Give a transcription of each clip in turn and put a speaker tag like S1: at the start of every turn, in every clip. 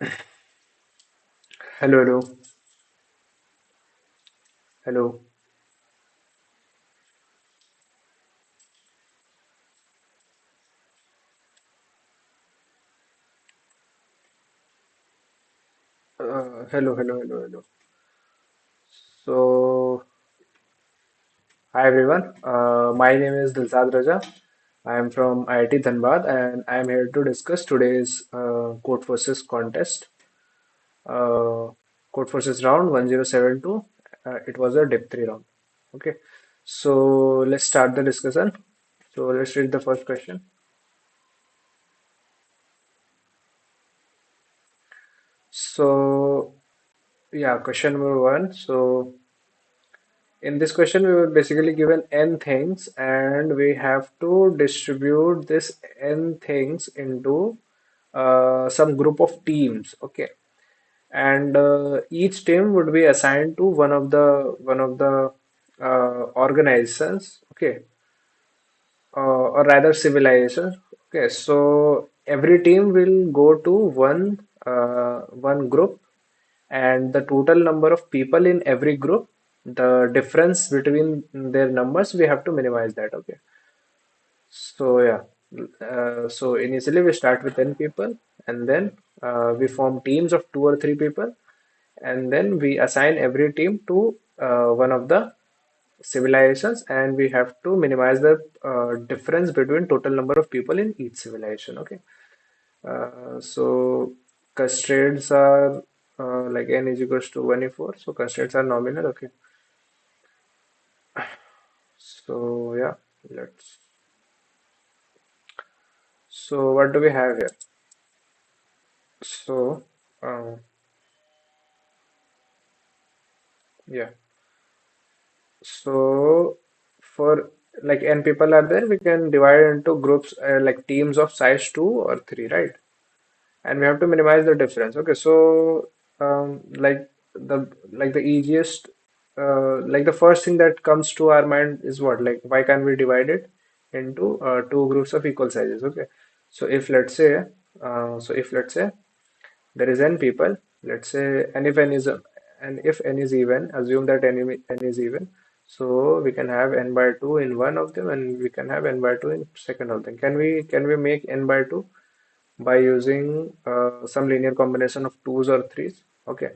S1: Hello, hello, hello. Hello. So, hi everyone. My name is Dilshad Raja. I am from IIT Dhanbad and I am here to discuss today's Codeforces contest. Uh, Codeforces Round 1072. It was a depth 3 round. Okay. So, let's start the discussion. So, let's read the first question. So, yeah, question number one. So, in this question, we were basically given n things, and we have to distribute this n things into some group of teams. Okay, and each team would be assigned to one of the organizations. Okay, or rather civilizations. Okay, so every team will go to one group, and the total number of people in every group, the difference between their numbers, we have to minimize that. Okay, so yeah, so initially we start with 10 people, and then we form teams of 2 or 3 people, and then we assign every team to one of the civilizations, and we have to minimize the difference between total number of people in each civilization. Okay, so constraints are like n is equals to 1 4, so constraints are nominal. Okay, so yeah, let's. So what do we have here? So yeah, so for like n people are there, we can divide into groups like teams of size 2 or 3, right? And we have to minimize the difference. Okay, so like the easiest like the first thing that comes to our mind is what, like why can't we divide it into two groups of equal sizes? Okay, so if let's say there is n people, let's say, and if n is even, assume that n is even, so we can have n by 2 in one of them, and we can have n by 2 in second of them. Can we make n by 2 by using some linear combination of twos or threes? Okay,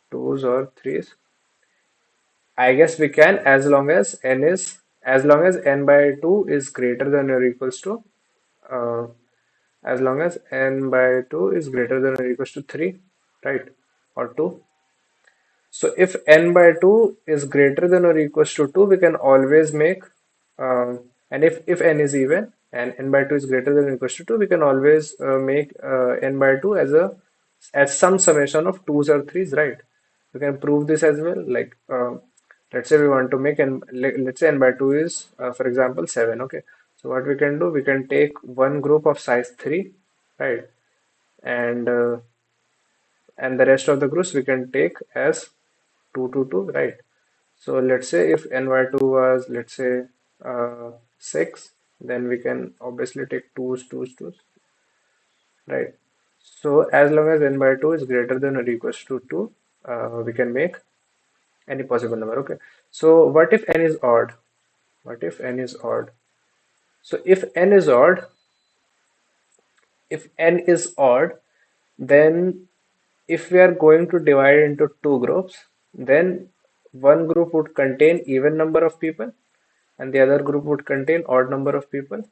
S1: twos or threes. I guess we can, as long as n by 2 is greater than or equals to uh, as long as n by 2 is greater than or equals to 3, right? Or 2. So if n by 2 is greater than or equals to 2, we can always make, and if n is even and n by 2 is greater than or equals to 2, we can always make n by 2 as some summation of twos or threes, right? We can prove this as well. Like let's say we want to make let's say n by 2 is for example 7. Okay, so what we can do, we can take one group of size 3, right? And and the rest of the groups we can take as 2 to 2, right? So let's say if n by 2 was, let's say, 6, then we can obviously take twos, right? So as long as n by 2 is greater than or equals to 2, we can make any possible number. Okay, so what if n is odd? What if n is odd? So if n is odd, then if we are going to divide into two groups, then one group would contain even number of people and the other group would contain odd number of people.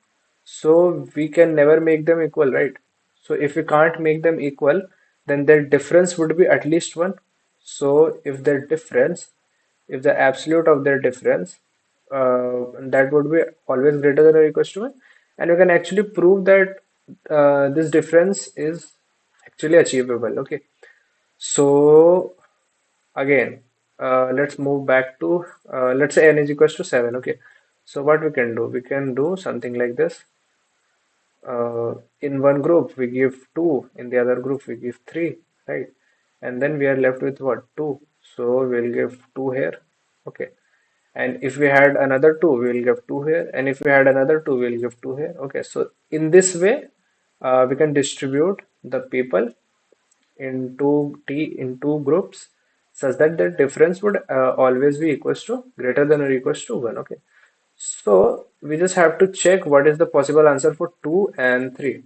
S1: So we can never make them equal, right? So if we can't make them equal, then their difference would be at least one. So if the absolute of their difference, that would be always greater than or equals to one, and we can actually prove that this difference is actually achievable. Okay, so again, let's move back to let's say n is equals to 7. Okay, so what we can do? We can do something like this. In one group we give 2, in the other group we give 3, right? And then we are left with what? 2. So we'll give 2 here. Okay. And if we had another 2, we'll give 2 here. And if we had another 2, we'll give 2 here. Okay. So in this way, we can distribute the people in two groups such that the difference would always be equals to greater than or equals to 1. Okay. So we just have to check what is the possible answer for 2 and 3.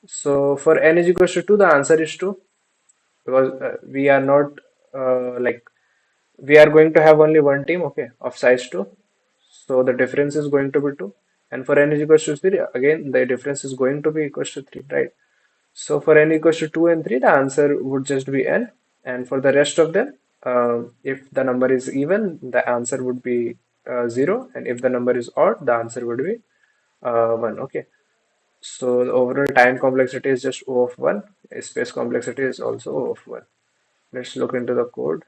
S1: So for n is equals to 2, the answer is 2 because we are not like we are going to have only one team, okay, of size 2. So the difference is going to be 2. And for n is equals to 3, again, the difference is going to be equals to 3, right? So for n equals to 2 and 3, the answer would just be n. And for the rest of them, if the number is even, the answer would be 0. And if the number is odd, the answer would be 1. Okay. So the overall time complexity is just O of 1. Space complexity is also O of 1. Let's look into the code.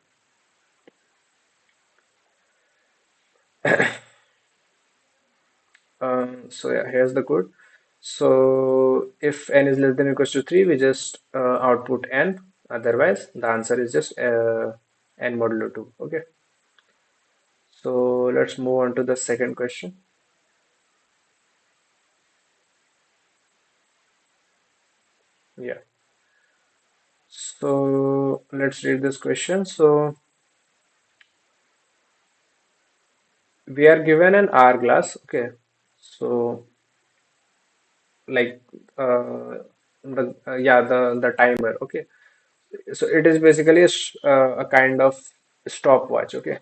S1: So yeah, here's the code. So if n is less than or equals to 3, we just output n. Otherwise, the answer is just n modulo 2. Okay. So let's move on to the second question. Yeah. So let's read this question. So we are given an hourglass. Okay. So like the timer. Okay. So it is basically a kind of stopwatch. Okay.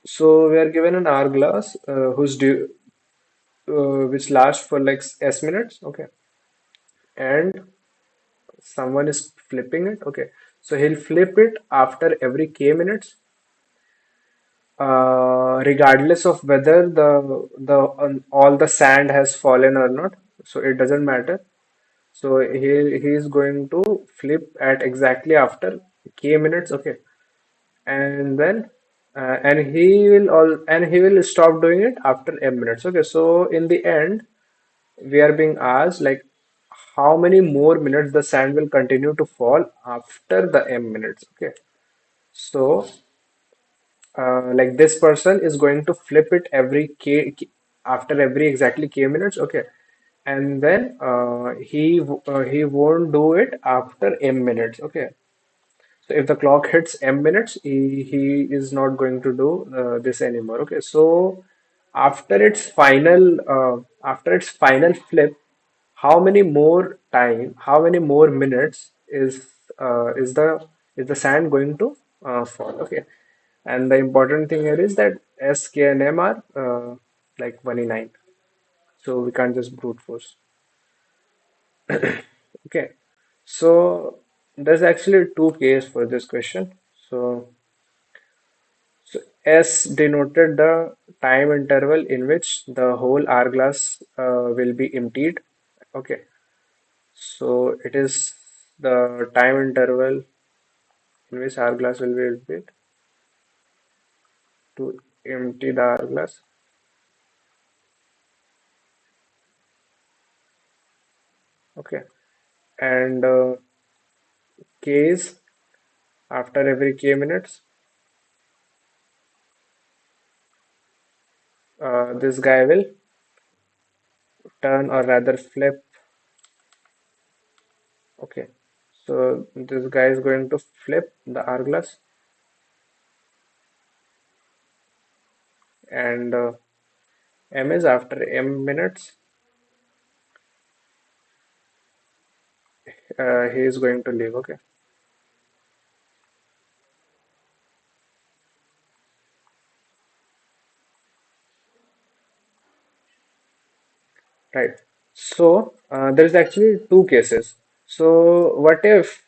S1: So we are given an hourglass which lasts for like s minutes. Okay. And someone is flipping it. Okay. So he'll flip it after every k minutes, regardless of whether the all the sand has fallen or not. So it doesn't matter. So he is going to flip at exactly after k minutes. Okay. And then and he will stop doing it after m minutes. Okay. So in the end, we are being asked like how many more minutes the sand will continue to fall after the m minutes. Okay. So like this person is going to flip it every after every exactly k minutes. Okay. And then he won't do it after m minutes. Okay. So if the clock hits m minutes, he is not going to do this anymore. Okay. So after its final flip, how many more minutes uh, is the is the sand going to fall? Okay. And the important thing here is that S, K, and M are like 1 in 9. So we can't just brute force. Okay. So there's actually two cases for this question. So, so S denoted the time interval in which the whole hourglass will be emptied. Okay. So it is the time interval in which hourglass will be emptied to empty the hourglass. Okay. And K is after every k minutes, this guy will turn or rather flip. Okay, so this guy is going to flip the hourglass, and M is after m minutes, he is going to leave. Okay, right. So there's actually two cases. So what if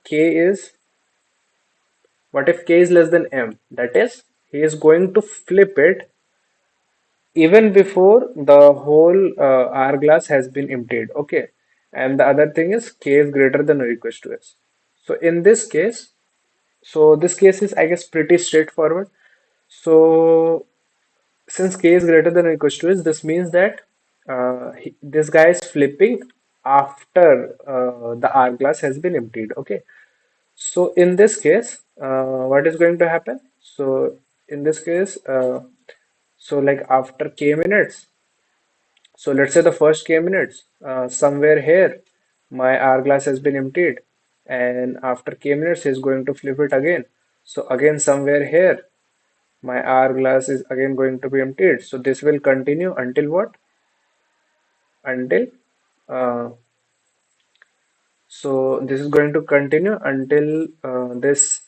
S1: k is less than m? That is, he is going to flip it even before the whole hourglass has been emptied. Okay. And the other thing is k is greater than or equals to s. So in this case, so this case is, I guess, pretty straightforward. So since k is greater than or equals to s, this means that this guy is flipping after the hourglass has been emptied. Okay. So in this case, what is going to happen? So in this case, so like after k minutes, so let's say the first k minutes, somewhere here, my hourglass has been emptied, and after k minutes he's going to flip it again. So again somewhere here my hourglass is again going to be emptied. So this will continue until what? Until uh, so this is going to continue until this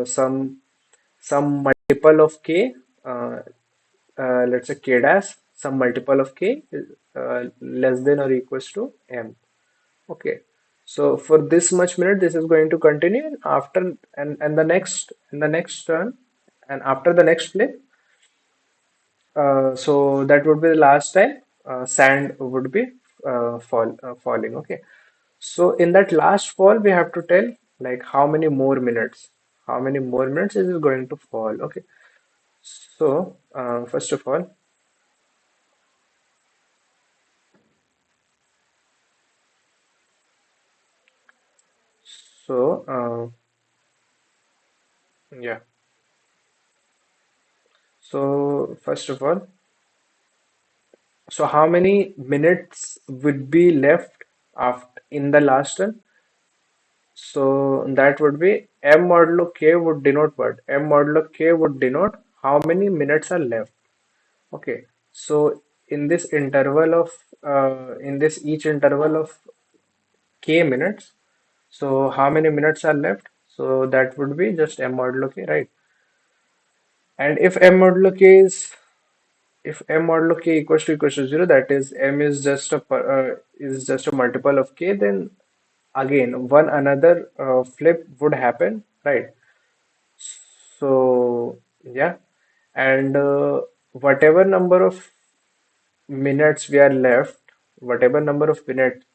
S1: some multiple of k, uh, let's say k dash, some multiple of k is less than or equals to m. Okay, so for this much minute, this is going to continue, and after and the next turn, and after the next flip, so that would be the last time sand would be falling. Okay, so in that last fall, we have to tell like how many more minutes is it going to fall. Okay, so first of all, so yeah, so first of all. So how many minutes would be left after in the last run? So that would be M modulo K would denote what? M modulo K would denote how many minutes are left. Okay. So in this interval of in this each interval of K minutes, so how many minutes are left? So that would be just M modulo K, right? And if M modulo K if m modulo k equals to 0, that is m is just a multiple of k, then again one another flip would happen, right? So yeah, and whatever number of minutes we are left, whatever number of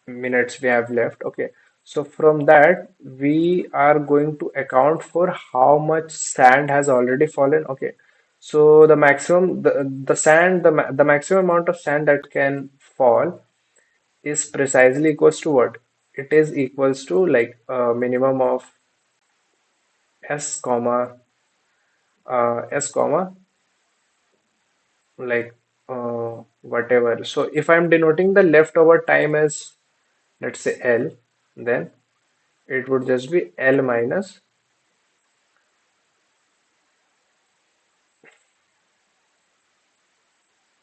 S1: minutes we have left, okay. So from that we are going to account for how much sand has already fallen, okay. So the maximum the sand the maximum amount of sand that can fall is precisely equals to what? It is equals to like a minimum of s comma s comma like whatever. So if I'm denoting the leftover time as let's say L, then it would just be L minus,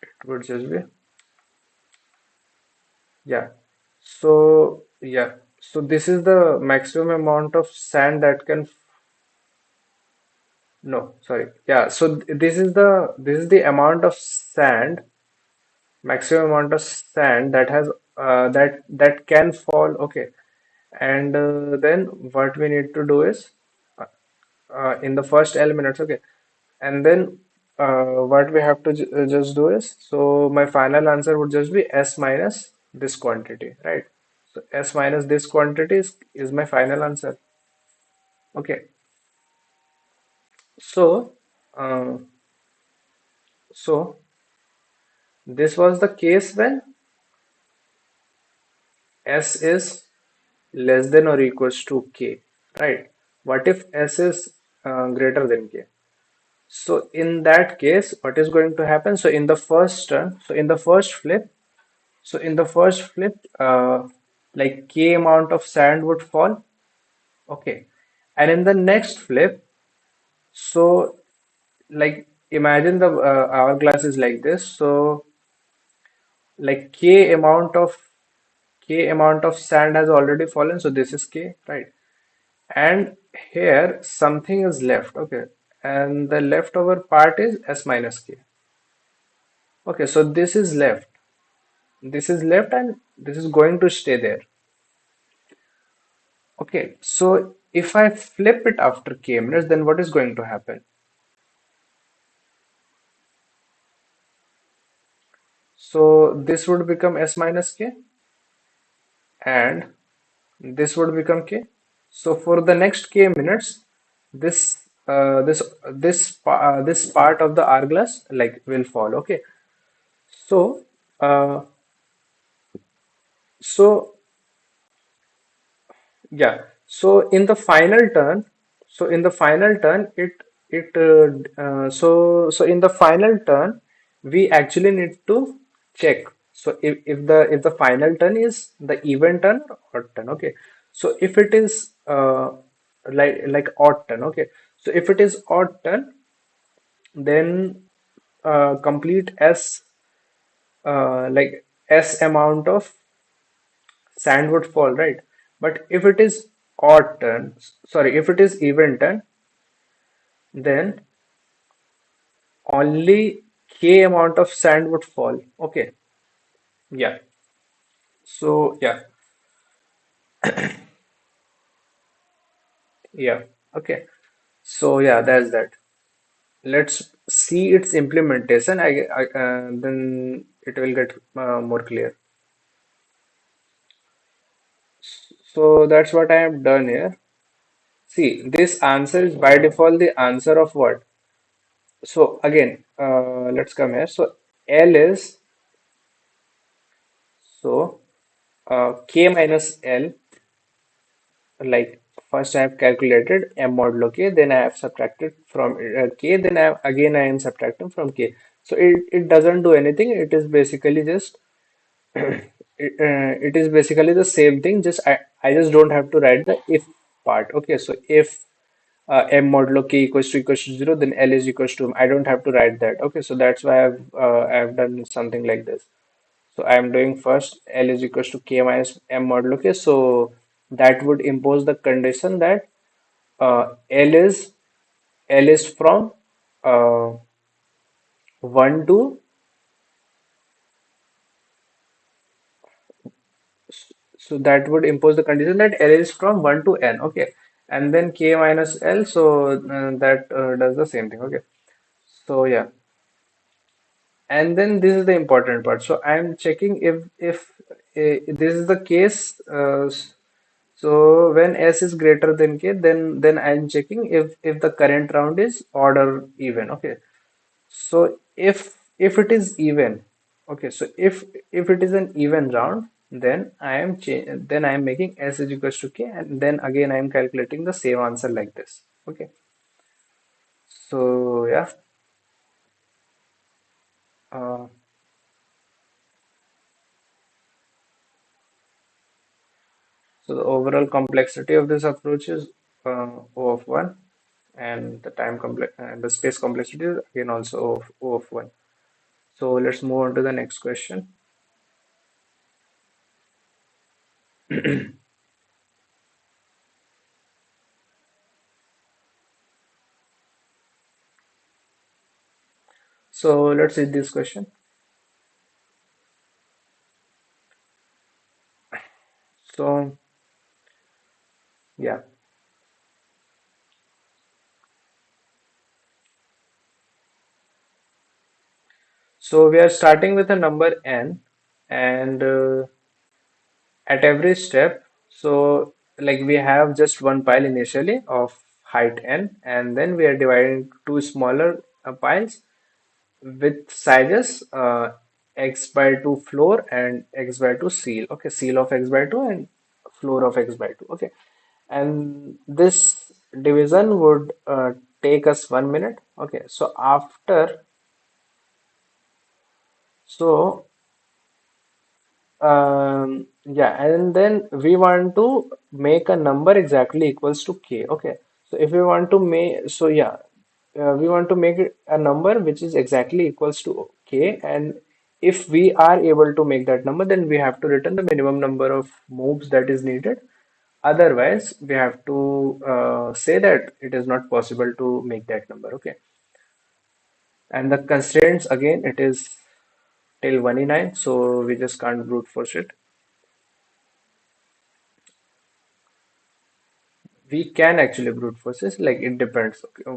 S1: it would just be, yeah. So, yeah. So this is the maximum amount of sand that can, no, sorry. Yeah. So this is the amount of sand, maximum amount of sand that has, that can fall. Okay. And then what we need to do is, in the first elements, okay. And then what we have to just do is, so my final answer would just be S minus this quantity, right? So S minus this quantity is my final answer. Okay. So, uh, so this was the case when S is less than or equals to K, right? What if S is greater than K? So in that case, what is going to happen? So in the first turn, so in the first flip, so in the first flip, like K amount of sand would fall. Okay. And in the next flip, so like imagine the hourglass is like this. So like K amount of sand has already fallen. So this is K, right? And here something is left. Okay. And the leftover part is S minus K. Okay. So this is left. This is left and this is going to stay there. Okay, so if I flip it after k minutes, then what is going to happen? So this would become s minus k and this would become k. So for the next k minutes, this part of the hourglass like will fall. Okay, so uh, so yeah, so in the final turn, so in the final turn, so in the final turn, we actually need to check. if the final turn is the even turn or odd turn, okay. So if it is like odd turn, okay. So if it is odd turn, then complete S like S amount of sand would fall, right? But if it is odd turn, sorry, if it is even turn, then only K amount of sand would fall. Okay. Yeah. So yeah. Yeah. Okay. So yeah, that's that. Let's see its implementation. Then it will get more clear. So that's what I have done here. See, this answer is by default the answer of what? So again, let's come here. So L is so K minus L, like first I have calculated M modulo K, then I have subtracted from K, then again I am subtracting from K. So it doesn't do anything. It is basically just it is basically the same thing. Just I just don't have to write the if part. Okay, so if M modulo K equals to 0, then L is equals to, I don't have to write that. Okay, so that's why I've done something like this. So I'm doing first L is equals to K minus M modulo K. So that would impose the condition that L is from uh, 1 to, so that would impose the condition that L is from 1 to N. Okay, and then K minus L. So that does the same thing. Okay, so yeah. And then this is the important part. So I'm checking if this is the case. So when S is greater than K, then I'm checking if the current round is odd or even. Okay. So if it is even, okay. So if it is an even round, then I am making S is equals to K, and then again I am calculating the same answer like this. Okay. So yeah. Uh, so the overall complexity of this approach is O of 1, and the time complex and the space complexity is again also O of 1. So let's move on to the next question. So let's see this question. So yeah, so we are starting with a number n, and at every step, so like we have just one pile initially of height n, and then we are dividing two smaller piles with sizes x by 2 floor and x by 2 seal. Okay, seal of x by 2 and floor of x by 2. Okay, and this division would take us 1 minute. Okay, so after, so yeah, and then we want to make a number exactly equals to k. Okay, so if we want to make, so yeah, we want to make it a number which is exactly equals to k, and if we are able to make that number, then we have to return the minimum number of moves that is needed. Otherwise, we have to say that it is not possible to make that number. Okay, and the constraints again, it is till 1 so we just can't brute force it. We can actually brute force this, like it depends, okay,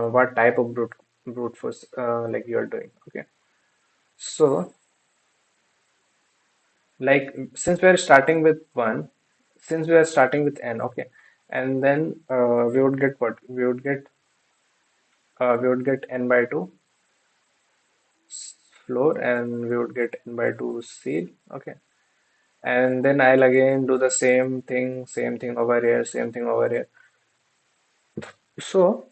S1: what type of brute force like you are doing. Okay, so like since we are starting with one, since we are starting with n, okay, and then we would get what? We would get n by 2 floor, and we would get n by 2 seal. Okay, and then I'll again do the same thing over here, same thing over here. So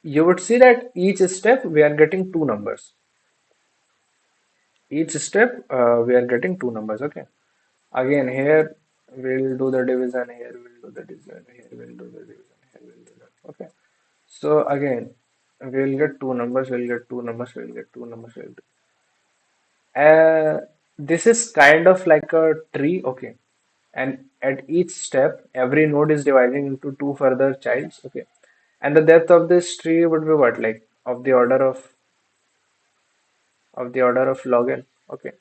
S1: you would see that each step we are getting two numbers. each step we are getting two numbers. Okay. Again, here we'll do the division, here we'll do the division, here we'll do the division, here we'll do that. Okay. So again, we'll get two numbers, we'll get two numbers, we'll get two numbers, this is kind of like a tree, okay. And at each step, every node is dividing into two further childs, okay. And the depth of this tree would be what, like of the order of log n, okay.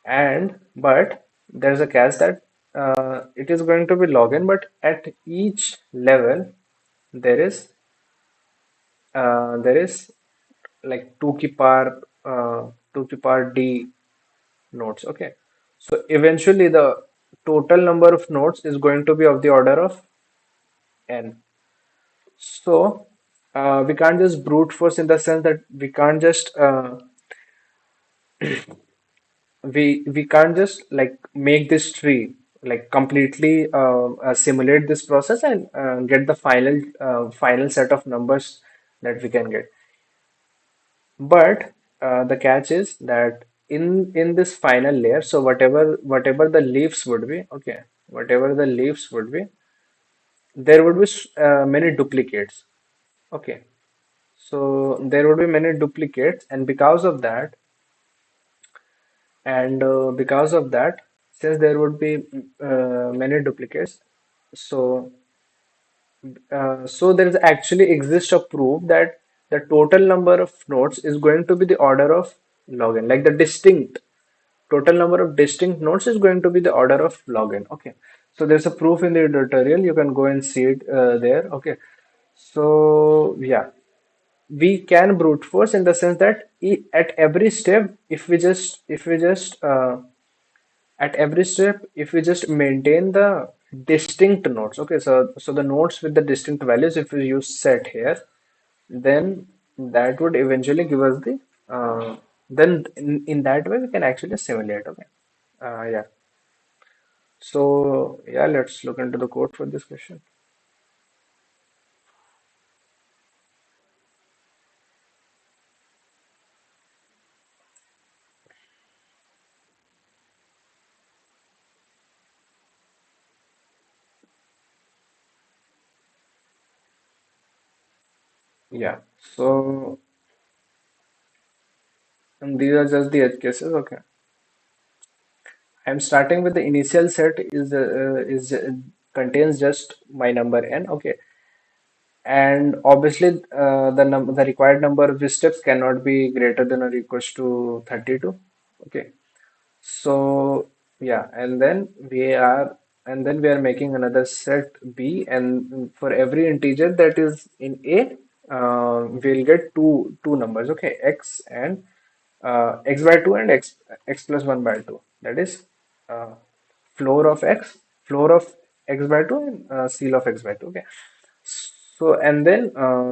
S1: And but there's a catch that it is going to be log n, but at each level there is there is like 2 ki power d nodes. Okay, so eventually the total number of nodes is going to be of the order of n. So we can't just brute force in the sense that we can't just like make this tree like completely simulate this process and get the final set of numbers that we can get. But the catch is that in this final layer, so whatever the leaves would be, okay, whatever the leaves would be, there would be many duplicates. Okay, so there would be many duplicates, and because of that, since there would be many duplicates, so so there is actually exists a proof that the total number of nodes is going to be the order of log n, like the distinct total number of distinct nodes is going to be the order of log n. Okay, so there's a proof in the tutorial. You can go and see it there. Okay, so yeah, we can brute force in the sense that at every step, if we just at every step, if we just maintain the distinct nodes, okay, so the nodes with the distinct values, if we use set here, then that would eventually give us the then in that way we can actually simulate. Okay, yeah. So yeah, let's look into the code for this question. Yeah. So and these are just the edge cases. Okay. I'm starting with the initial set is contains just my number n. Okay, and obviously the required number of steps cannot be greater than or equals to 32. Okay, so yeah, and then we are making another set b, and for every integer that is in a, we'll get two numbers. Okay, x and x by 2 and x plus 1 by 2. That is uh, floor of x, floor of x by 2 and seal of x by 2. Okay. So and then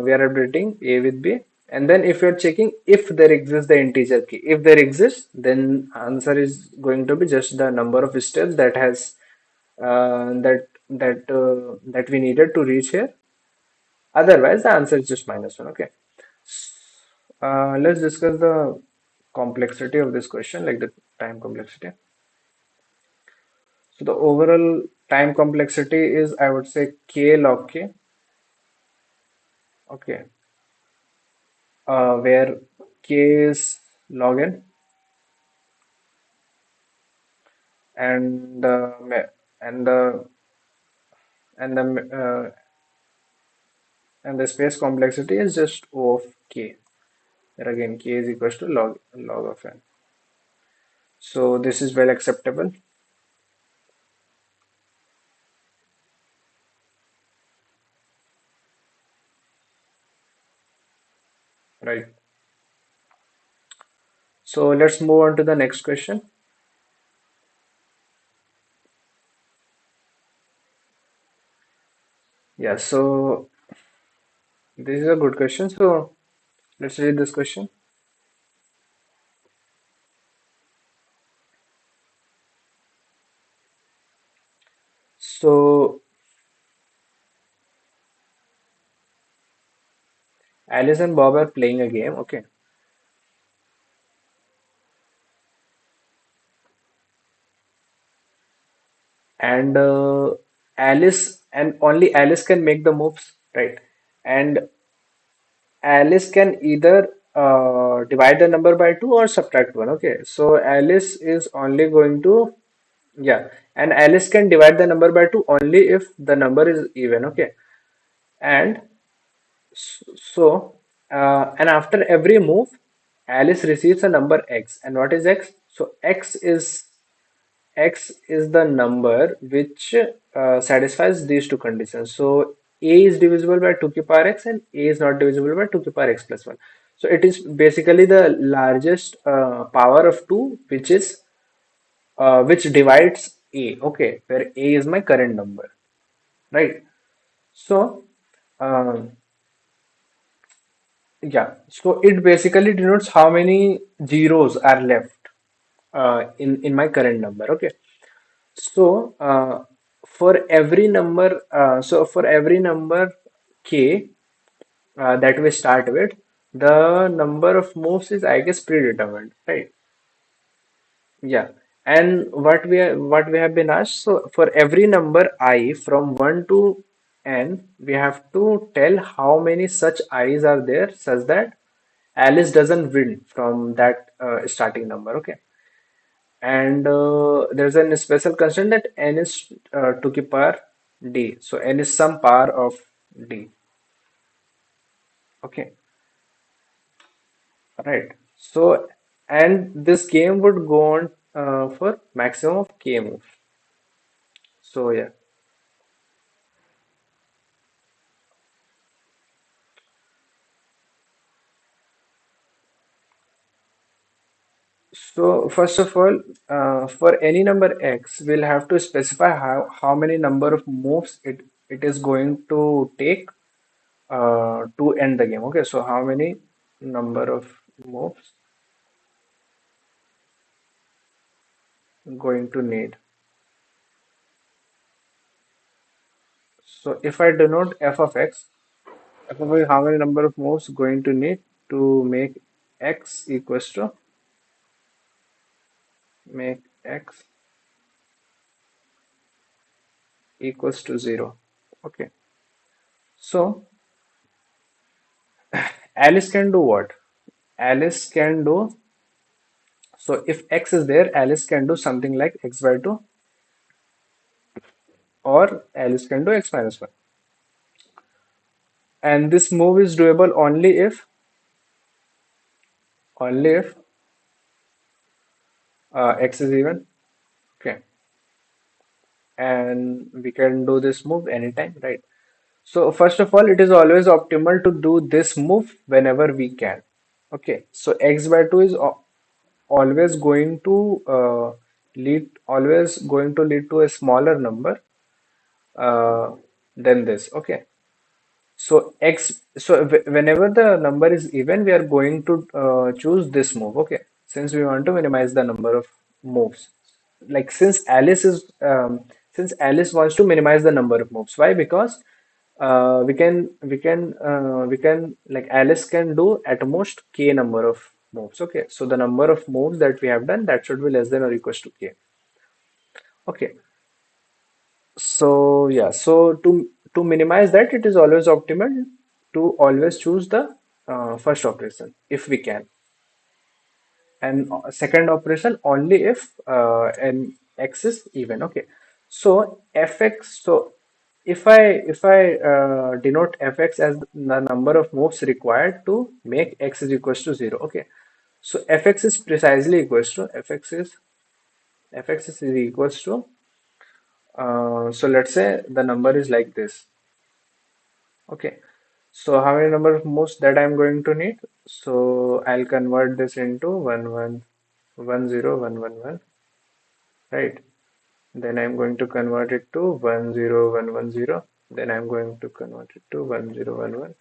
S1: we are updating a with b, and then if you're checking if there exists the integer key, if there exists, then answer is going to be just the number of steps that has that we needed to reach here. Otherwise, the answer is just -1. Okay. Let's discuss the complexity of this question, like the time complexity. So the overall time complexity is, I would say, k log k. Okay, where k is log n and and the and the and the space complexity is just O of k. Where again k is equals to log of n. So this is well acceptable, right? So let's move on to the next question. Yeah, so this is a good question. So let's read this question. So Alice and Bob are playing a game. Okay, and Alice, and only Alice can make the moves, right? And Alice can either divide the number by 2 or subtract 1. Okay, so Alice is only going to, yeah, and Alice can divide the number by 2 only if the number is even. Okay, and so, and after every move, Alice receives a number X. And what is X? So X is the number which satisfies these two conditions. So A is divisible by 2 to the power X, and A is not divisible by 2 to the power X plus 1. So it is basically the largest power of 2, which divides A. Okay, where A is my current number, right? So um, yeah, so it basically denotes how many zeros are left in my current number. Okay, so for every number k that we start with, the number of moves is, I guess, predetermined, right? Yeah, and what we have been asked. So for every number I from 1 to n, we have to tell how many such i's are there, such that Alice doesn't win from that starting number. Okay, and there's a special constraint that n is to the power d. So n is some power of d. Okay, right. So and this game would go on for maximum of k moves. So yeah. So first of all, for any number x, we'll have to specify how many number of moves it is going to take to end the game. Okay, so how many number of moves going to need. So if I denote f of x, how many number of moves going to need to make x equals to 0. Okay, so Alice can do what? Alice can do, so if x is there, Alice can do something like x by 2, or Alice can do x minus 1. And this move is doable only if x is even. Okay, and we can do this move anytime, right? So first of all, it is always optimal to do this move whenever we can. Okay, so x by 2 is always going to lead to a smaller number uh, than this. Okay, whenever the number is even, we are going to choose this move. Okay, since we want to minimize the number of moves. Like since Alice wants to minimize the number of moves. Why? Because we can like Alice can do at most k number of moves. Okay, so the number of moves that we have done, that should be less than or equals to k. Okay, so yeah, so to minimize that, it is always optimal to always choose the first operation if we can, and second operation only if n x is even. Okay, so fx. So if I denote fx as the number of moves required to make x is equals to 0. Okay, so fx is precisely equals to fx is equals to so let's say the number is like this. Okay, so how many number of moves that I'm going to need? So I'll convert this into 1 1 1 0 1 1 1, right? Then I'm going to convert it to 1 0 1 1 0. Then I'm going to convert it to 1 0 1 1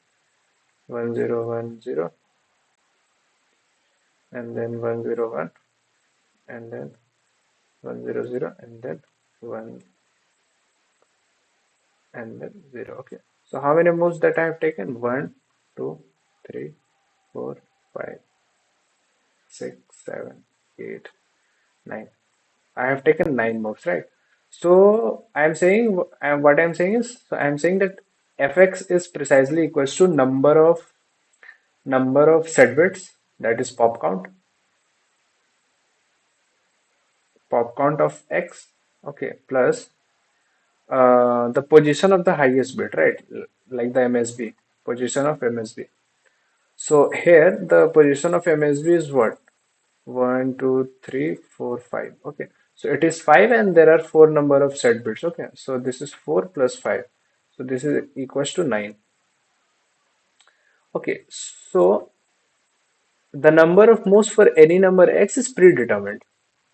S1: 1 0 1 0, and then 1 0 1, and then 1 0 0, and then 1, and then 0. Okay, so how many moves that I have taken? 1 2 3 4 5 6 7 8 9. I have taken 9 moves, right? So I'm saying, what I'm saying is, so I'm saying that fx is precisely equals to number of set bits, that is pop count of x, okay, plus the position of the highest bit, right? Like the MSB, position of MSB. So here the position of MSB is what? 1, 2, 3, 4, 5. Okay. So it is 5 and there are 4 number of set bits. Okay. So this is 4 plus 5. So this is equals to 9. Okay. So the number of moves for any number x is predetermined.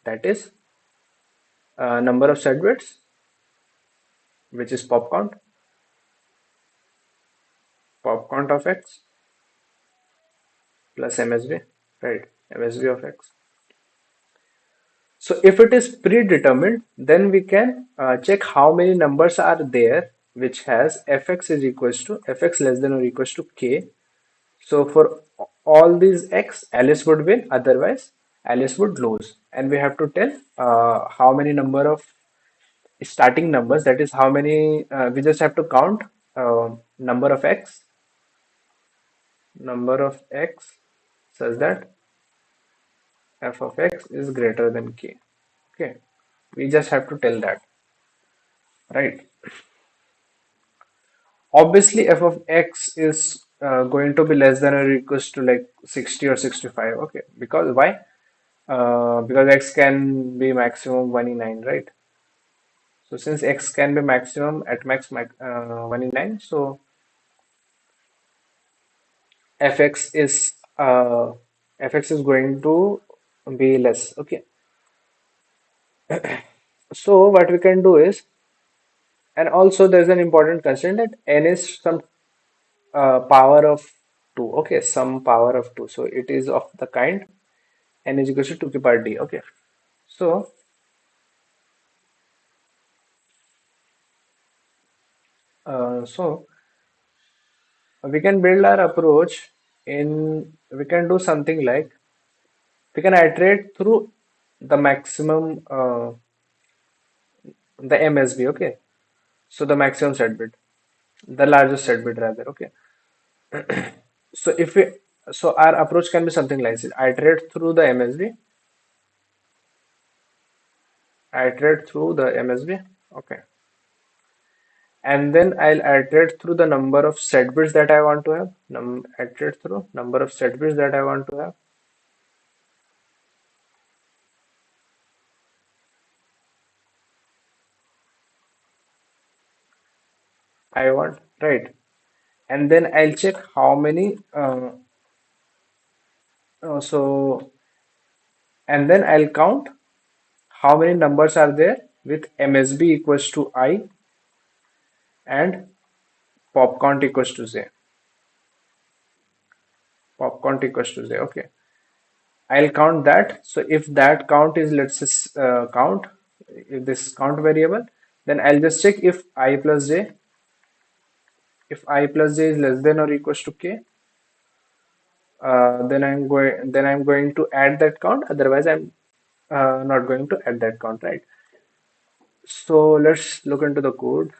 S1: That is number of set bits, which is pop count of x plus MSB, right? MSB of x. So if it is predetermined, then we can check how many numbers are there which has fx is equals to fx less than or equals to k. So for all these x, Alice would win, otherwise Alice would lose. And we have to tell how many number of starting numbers, that is how many, we just have to count number of x such that f of x is greater than k. Okay, we just have to tell that, right? Obviously, f of x is going to be less than or equals to like 60 or 65. Okay, because why? Because x can be maximum 1 in 9, right? So since x can be maximum at max 1 in 9, so fx is uh, fx is going to be less. Okay, so what we can do is, and also there's an important constraint that n is some power of 2. Okay, some power of 2. So it is of the kind n is equals to 2 k power d. Okay, so so we can build our approach in, we can do something like, we can iterate through the maximum the MSB. Okay, so the maximum set bit, the largest set bit rather. Okay, so if we, so our approach can be something like this: iterate through the MSB, iterate through the MSB. Okay, and then I'll iterate through the number of set bits that I want to have. Iterate through number of set bits that I want to have. I want, right, and then I'll check how many. So and then I'll count how many numbers are there with MSB equals to I and pop count equals to Z. Pop count equals to Z. Okay, I'll count that. So if that count is, let's just count, if this count variable, then I'll just check if I plus j is less than or equals to k, then I'm going to add that count. Otherwise, I'm not going to add that count, right? So let's look into the code.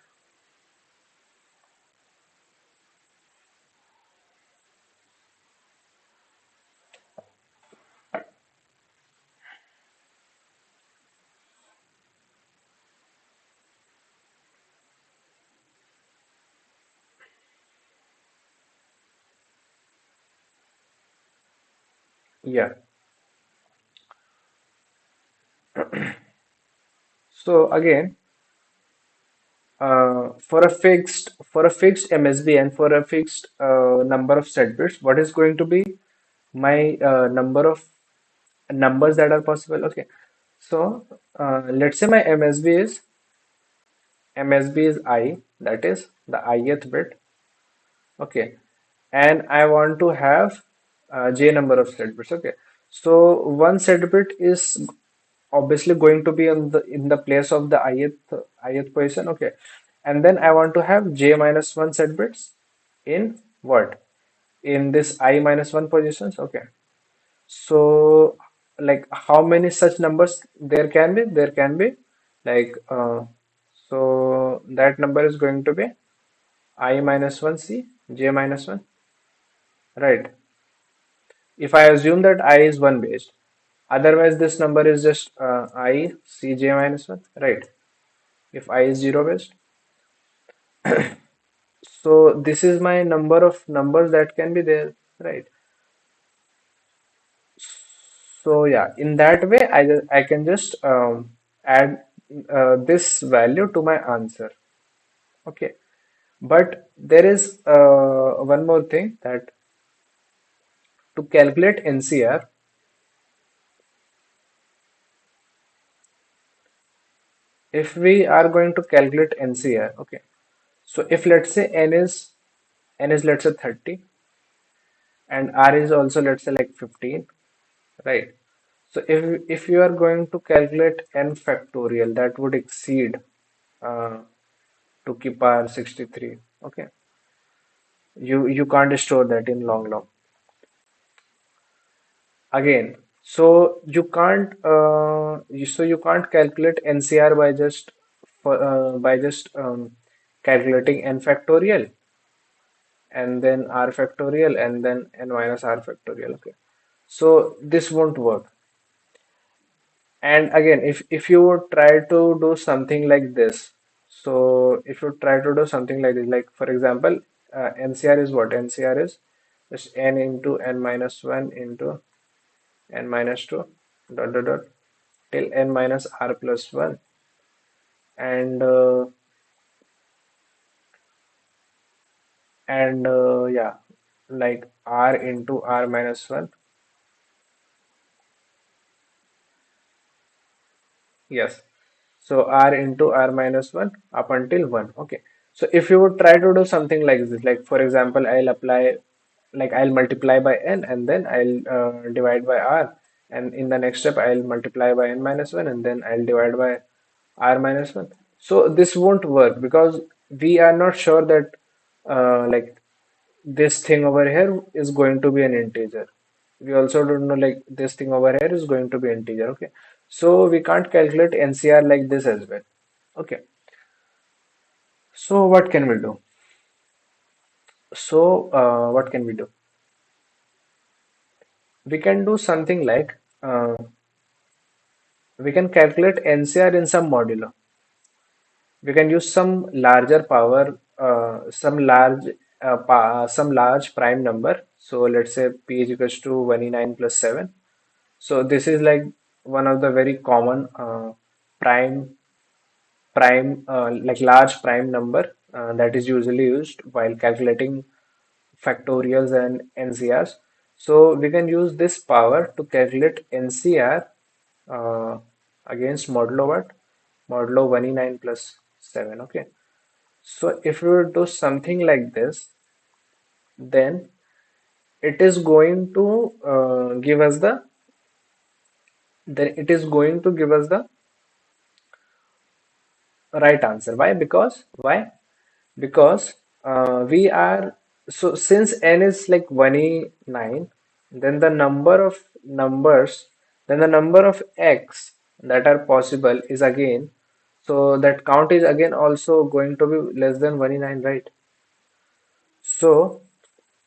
S1: Yeah. So again, for a fixed MSB and for a fixed number of set bits, what is going to be my number of numbers that are possible? Okay, so let's say my MSB is I, that is the ith bit. Okay, and I want to have j number of set bits. Okay, so one set bit is obviously going to be on the in the place of the ith position. Okay, and then I want to have j minus 1 set bits in what, in this I minus 1 positions. Okay, so like how many such numbers there can be? There can be like so that number is going to be I minus 1 C J minus 1, right? If I assume that I is 1 based, otherwise this number is just I C J minus 1, right? If I is 0 based, so this is my number of numbers that can be there, right? So yeah, in that way, I can just add this value to my answer. Okay, but there is one more thing, that to calculate NCR, if we are going to calculate NCR, okay. So if let's say n is let's say 30 and R is also let's say like 15, right? So if you are going to calculate n factorial, that would exceed uh, to keep R 63. Okay, you can't store that in long again. So you can't calculate NCR by just calculating n factorial and then R factorial and then n minus R factorial. Okay, so this won't work. And again, if you would try to do something like this, so if you try to do something like this, like for example, NCR is what? NCR is just n into n minus 1 into n minus 2 dot dot dot till n minus r plus 1, and yeah, like r into r minus 1. Yes. So r into r minus 1 up until 1. Okay. So if you would try to do something like this, like for example, I'll multiply by n and then I'll divide by r. And in the next step, I'll multiply by n minus 1 and then I'll divide by r minus 1. So this won't work because we are not sure that like this thing over here is going to be an integer. We also don't know like this thing over here is going to be integer. Okay, so we can't calculate NCR like this as well. Okay, so what can we do? What can we do? We can do something like we can calculate NCR in some modulo. We can use some larger power, some large prime number. So let's say p is equals to 1e9 plus 7. So this is like one of the very common prime like large prime number that is usually used while calculating factorials and NCRs. So we can use this power to calculate NCR against modulo what? Modulo 1e9 plus 7. Okay. So if we do something like this, then it is going to give us the then it is going to give us the right answer. Why? Because we are so since n is like 1e9, then the number of numbers, then the number of x that are possible is again, so that count is again also going to be less than 1e9, right? So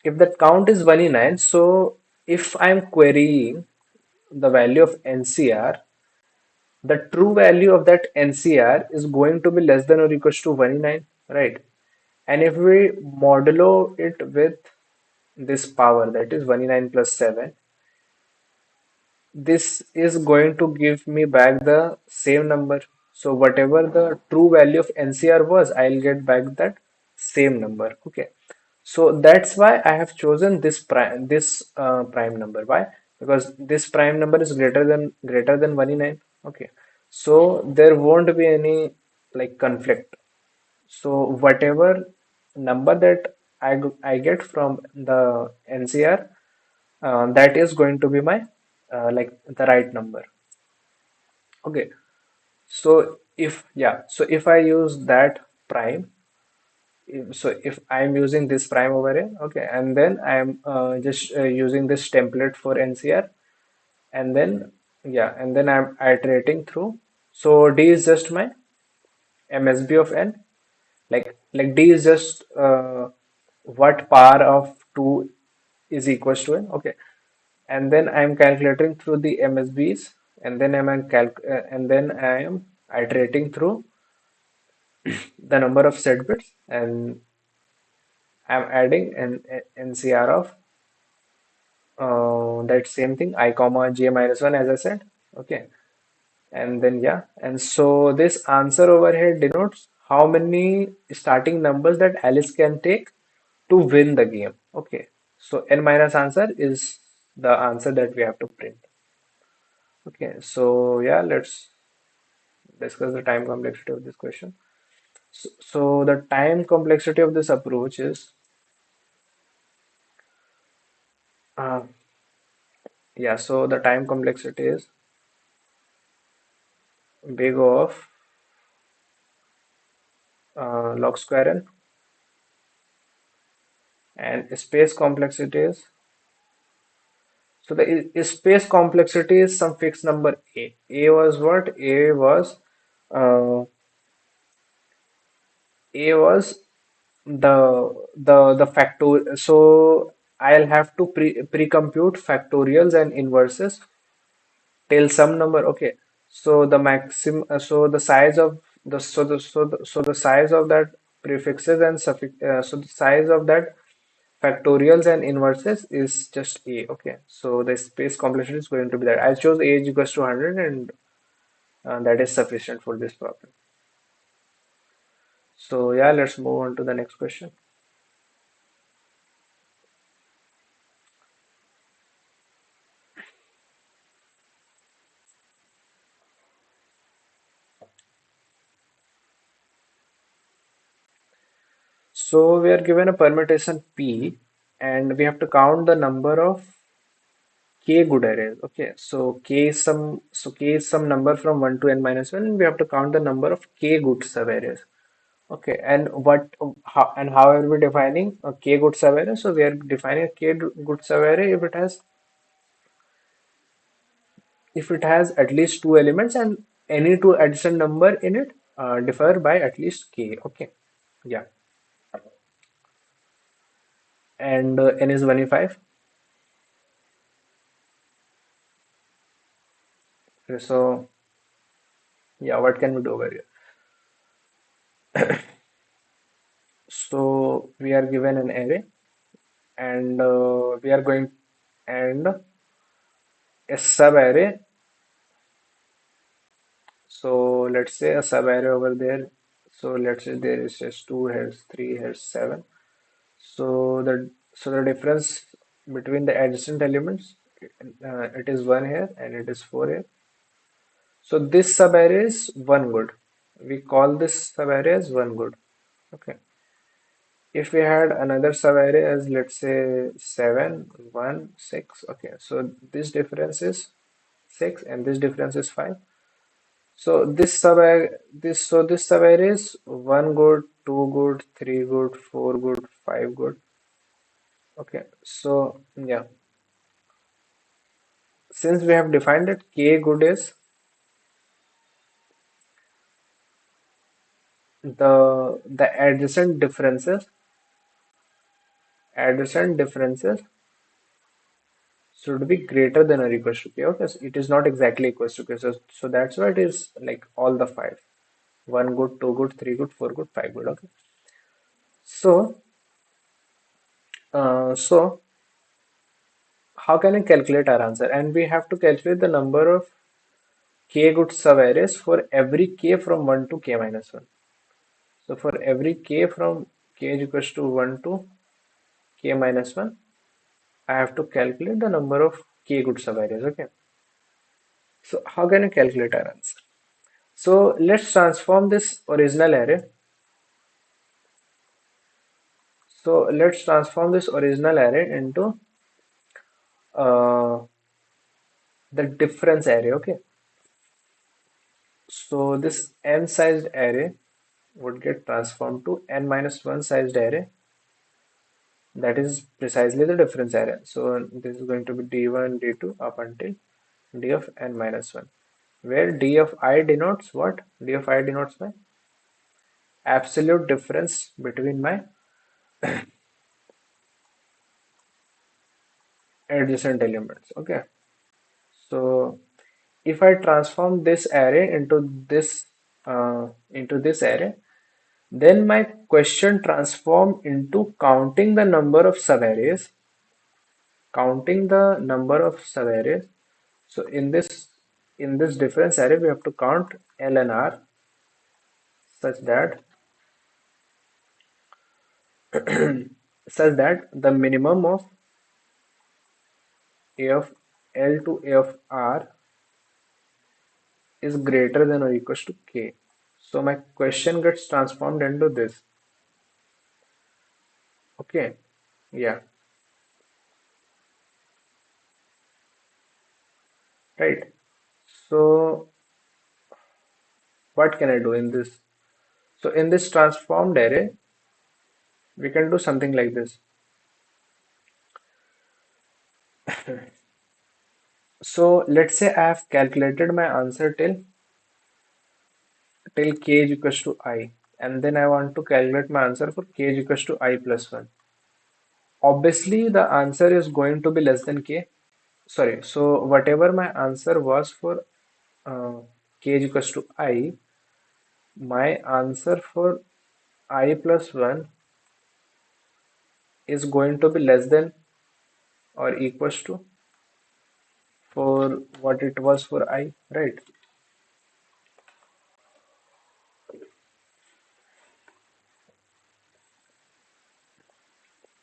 S1: if that count is 1e9, so if I'm querying the value of NCR, the true value of that NCR is going to be less than or equals to 1e9, right? And if we modulo it with this power, that is 1e9 plus 7, this is going to give me back the same number. So whatever the true value of NCR was, I'll get back that same number. Okay. So that's why I have chosen this prime number. Why? Because this prime number is greater than 1e9. Okay. So there won't be any like conflict. So whatever number that I get from the NCR, that is going to be my like the right number. Okay. So if I use that prime, so if I'm using this prime over here, okay, and then I'm just using this template for NCR, and then I'm iterating through. So D is just my MSB of n. Like D is just what power of 2 is equals to n. Okay. And then I am calculating through the MSBs, and then I am iterating through the number of set bits, and I'm adding an NCR of that same thing I comma j minus 1 as I said. Okay. And then yeah, and so this answer over here denotes how many starting numbers that Alice can take to win the game. Okay, so n minus answer is the answer that we have to print. Okay, so yeah, let's discuss the time complexity of this question. So the time complexity of this approach is uh, yeah, so the time complexity is big O of log square n, and space complexity is, so the space complexity is some fixed number A. A was what? Uh, A was the factor. So I'll have to pre-compute factorials and inverses till some number. Okay. So the maximum. So the size of the size of that prefixes and suffix. So the size of that factorials and inverses is just A. Okay. So the space complexity is going to be that. I chose A is equals to 100, and that is sufficient for this problem. So yeah, let's move on to the next question. So we are given a permutation P, and we have to count the number of k good arrays. Okay, so k is some number from 1 to n minus 1, and we have to count the number of k good subarrays. Okay, and how are we defining a k good subarray? So we are defining a k good subarray if it has at least two elements, and any two adjacent number in it differ by at least k. Okay, yeah, and n is 25. Okay, so yeah, what can we do over here? So we are given an array, and we are going, and a sub array. So let's say a sub array over there. So let's say there is just two heads, three heads, seven. So the difference between the adjacent elements, it is one here and it is four here. So this sub array is one good. We call this sub array as one good. Okay. If we had another subarray as, let's say, 7, 1, 6. Okay, so this difference is 6 and this difference is 5. So this subarray is 1 good, 2 good, 3 good, 4 good, 5 good. Okay, so yeah, since we have defined that k good is the adjacent differences should be greater than or equals to k. Okay, so it is not exactly equals to k. So that's why it is like all the five. One good, two good, three good, four good, five good. Okay. So how can I calculate our answer? And we have to calculate the number of k good subarrays for every k from 1 to k minus 1. So for every k from k is equals to 1 to k minus 1, I have to calculate the number of k good subarrays. Okay. So how can I calculate our answer? So let's transform this original array. So let's transform this original array into uh, the difference array. Okay. So this n sized array would get transformed to n minus 1 sized array. That is precisely the difference array. So this is going to be d1, d2 up until d of n minus 1. where d of I denotes what? D of I denotes my absolute difference between my adjacent elements. Okay, so if I transform this array into this array, then my question transform into counting the number of subarrays. So in this difference array, we have to count L and R such that such that the minimum of A of L to A of R is greater than or equals to K. So my question gets transformed into this. Okay, yeah, right. So what can I do in this? So in this transformed array, we can do something like this. So let's say I have calculated my answer till k is equals to I, and then I want to calculate my answer for k is equals to I plus 1. Obviously, the answer is going to be less than k. Sorry, so whatever my answer was for k is equals to I, my answer for I plus 1 is going to be less than or equals to for what it was for I, right?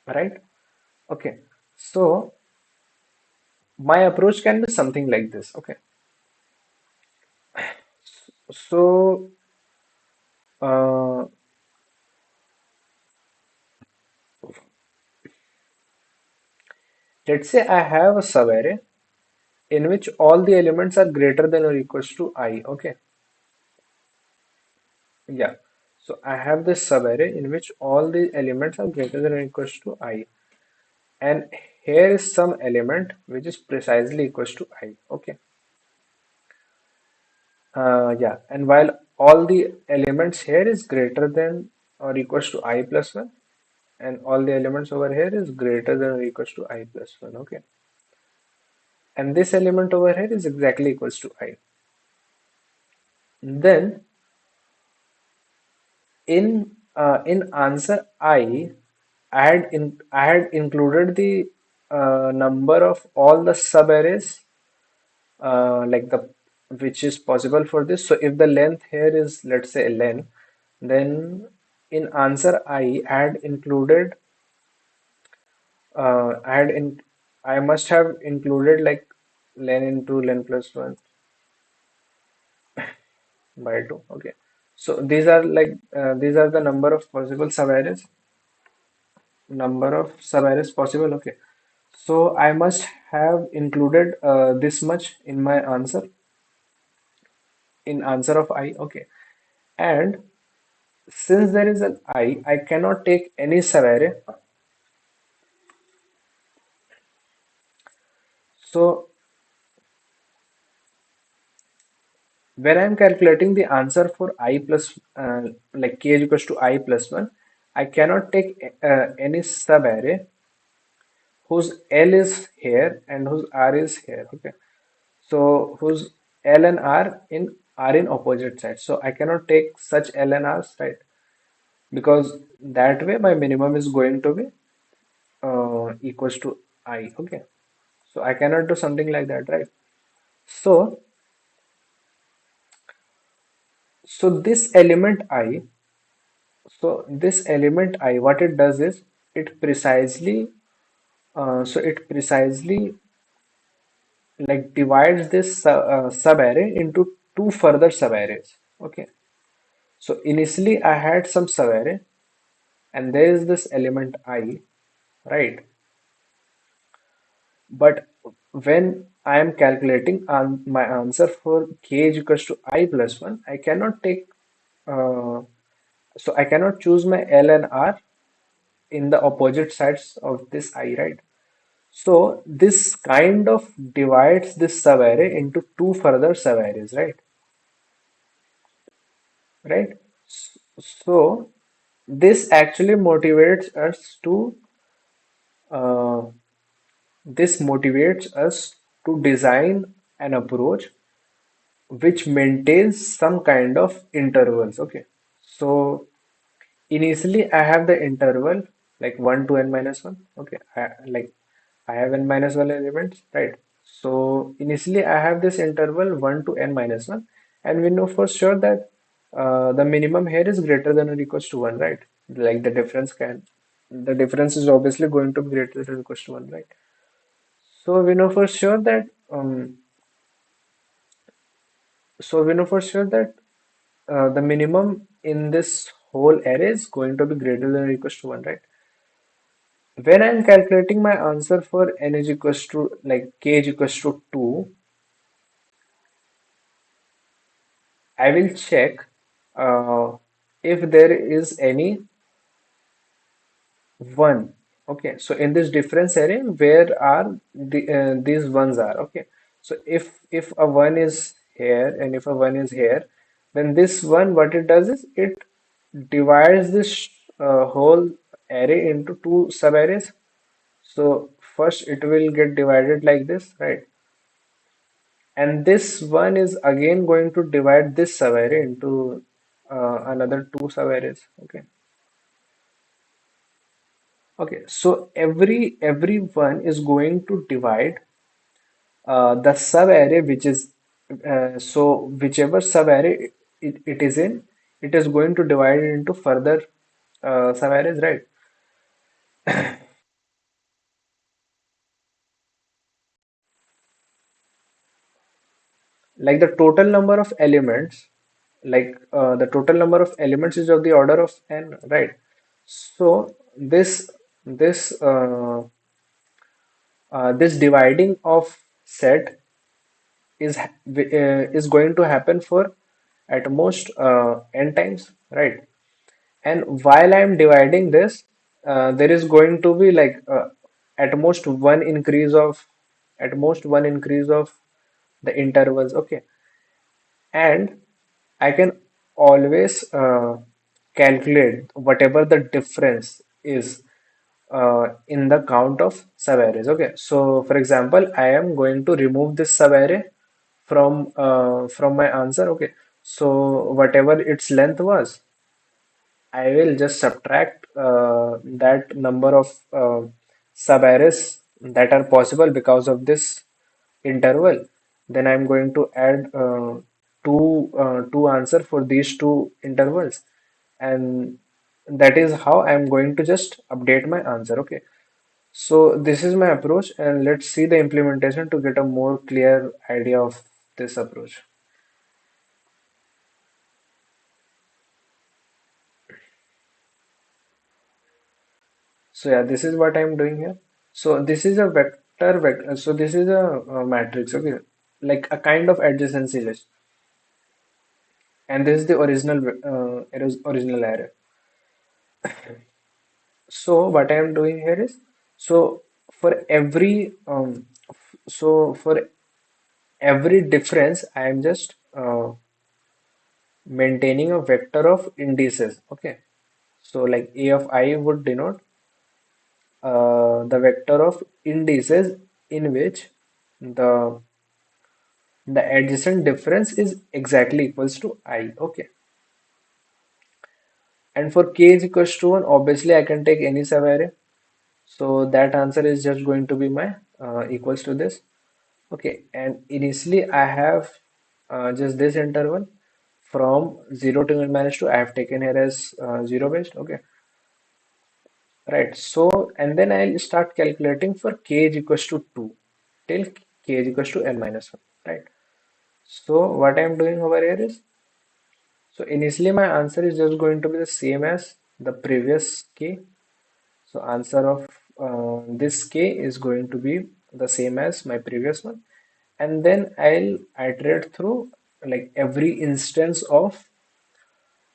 S1: Right? Okay. So my approach can be something like this. Okay. So uh, let's say I have a subarray in which all the elements are greater than or equals to I. Okay. Yeah. So I have this subarray in which all the elements are greater than or equals to I. And here is some element which is precisely equals to I. Okay. Yeah. And while all the elements here is greater than or equals to I plus 1, and all the elements over here is greater than or equals to I plus 1. Okay. And this element over here is exactly equals to I. Then in answer I had included the number of all the subarrays like the which is possible for this. So if the length here is, let's say, len, then in answer I had included I had in I must have included like len into len plus 1 by 2. Okay, so these are the number of subarrays possible. Okay, so I must have included this much in my answer in answer of I. Okay, and since there is an I cannot take any subarray. So when I'm calculating the answer for I plus like k is equals to I plus 1, I cannot take any subarray whose L is here and whose R is here. Okay, so whose L and R in are in opposite sides. So I cannot take such L and R's, right? Because that way my minimum is going to be equals to I. Okay, so I cannot do something like that, right? So so this element I, so this element I, what it does is it precisely it precisely like divides this subarray into two further subarrays. Okay, so initially I had some subarray and there is this element I, right? But when I am calculating my answer for k is equals to I plus 1, I cannot take so I cannot choose my L and R in the opposite sides of this I, right? So this kind of divides this subarray into two further subarrays, right? So this actually motivates us to uh, design an approach which maintains some kind of intervals. Okay, so initially I have the interval like 1 to n minus 1. Okay, I have n minus 1 elements, right? So initially I have this interval 1 to n minus 1, and we know for sure that the minimum here is greater than or equals to 1, right? Like the difference is obviously going to be greater than or equals to 1, right? So we know for sure that the minimum in this whole array is going to be greater than or equals to 1, right? When I'm calculating my answer for n is equals to like k is equals to 2, I will check if there is any 1. Okay, so in this difference array, where are these ones are? Okay, so if a 1 is here and if a 1 is here, then this one what it does is it divides this whole array into two subarrays. So first it will get divided like this, right? And this one is again going to divide this subarray into another two subarrays. Okay. Okay. So every one is going to divide the subarray which is so whichever subarray it is in, it is going to divide it into further subarrays, right? Like the total number of elements, the total number of elements is of the order of n, right? So this dividing of set is going to happen for at most n times, right? And while I am dividing this, there is going to be like at most one increase of the intervals, okay? And I can always calculate whatever the difference is in the count of subarrays. Okay, so for example, I am going to remove this subarray from my answer. Okay, so whatever its length was, I will just subtract that number of subarrays that are possible because of this interval. Then I'm going to add two answer for these two intervals, and that is how I'm going to just update my answer. Okay, so this is my approach, and let's see the implementation to get a more clear idea of this approach. So yeah, this is what I'm doing here. So this is a vector. So this is a matrix. Okay, like a kind of adjacency list, and this is the original array. So what I am doing here is, so for every for every difference, I am just maintaining a vector of indices. Okay, so like A of I would denote the vector of indices in which the the adjacent difference is exactly equals to I. Okay, and for k is equals to 1, obviously I can take any subarray. So that answer is just going to be my equals to this. Okay, and initially I have just this interval from 0 to n minus 2. I have taken here as 0 based. Okay, right. So, and then I'll start calculating for k is equals to 2 till k is equals to n minus 1. Right. So, what I'm doing over here is, so initially my answer is just going to be the same as the previous k. So, answer of this k is going to be the same as my previous one. And then I'll iterate through like every instance of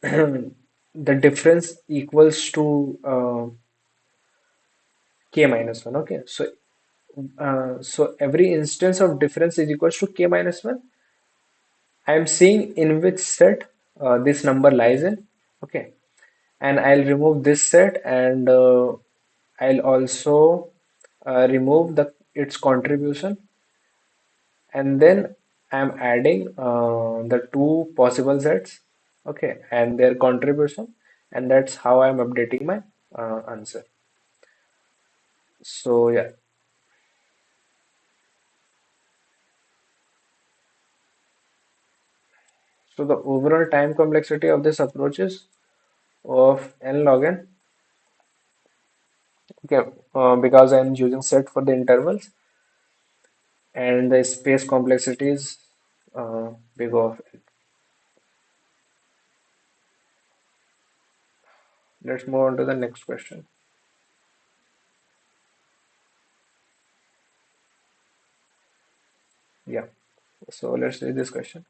S1: the difference equals to k minus 1. Okay, so So every instance of difference is equals to k minus 1. I am seeing in which set this number lies in. Okay. And I'll remove this set, and I'll also remove the its contribution, and then I'm adding the two possible sets, okay, and their contribution, and that's how I'm updating my answer. So yeah, so the overall time complexity of this approach is of n log n, okay, because I'm using set for the intervals, and the space complexity is big of n. Let's move on to the next question. Yeah, so let's read this question.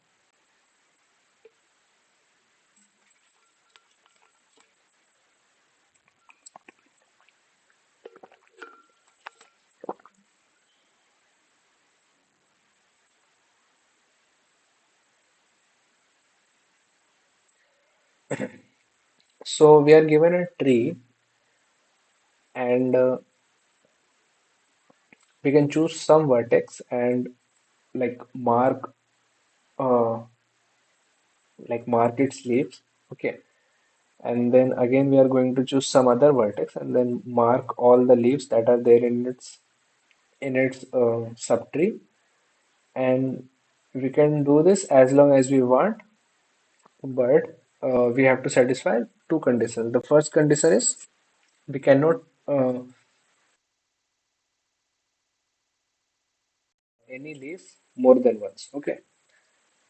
S1: So we are given a tree, and we can choose some vertex and like uh mark its leaves, okay, and then again we are going to choose some other vertex and then mark all the leaves that are there in its subtree, and we can do this as long as we want, but we have to satisfy two conditions. The first condition is we cannot uh, any leaves more than once, okay.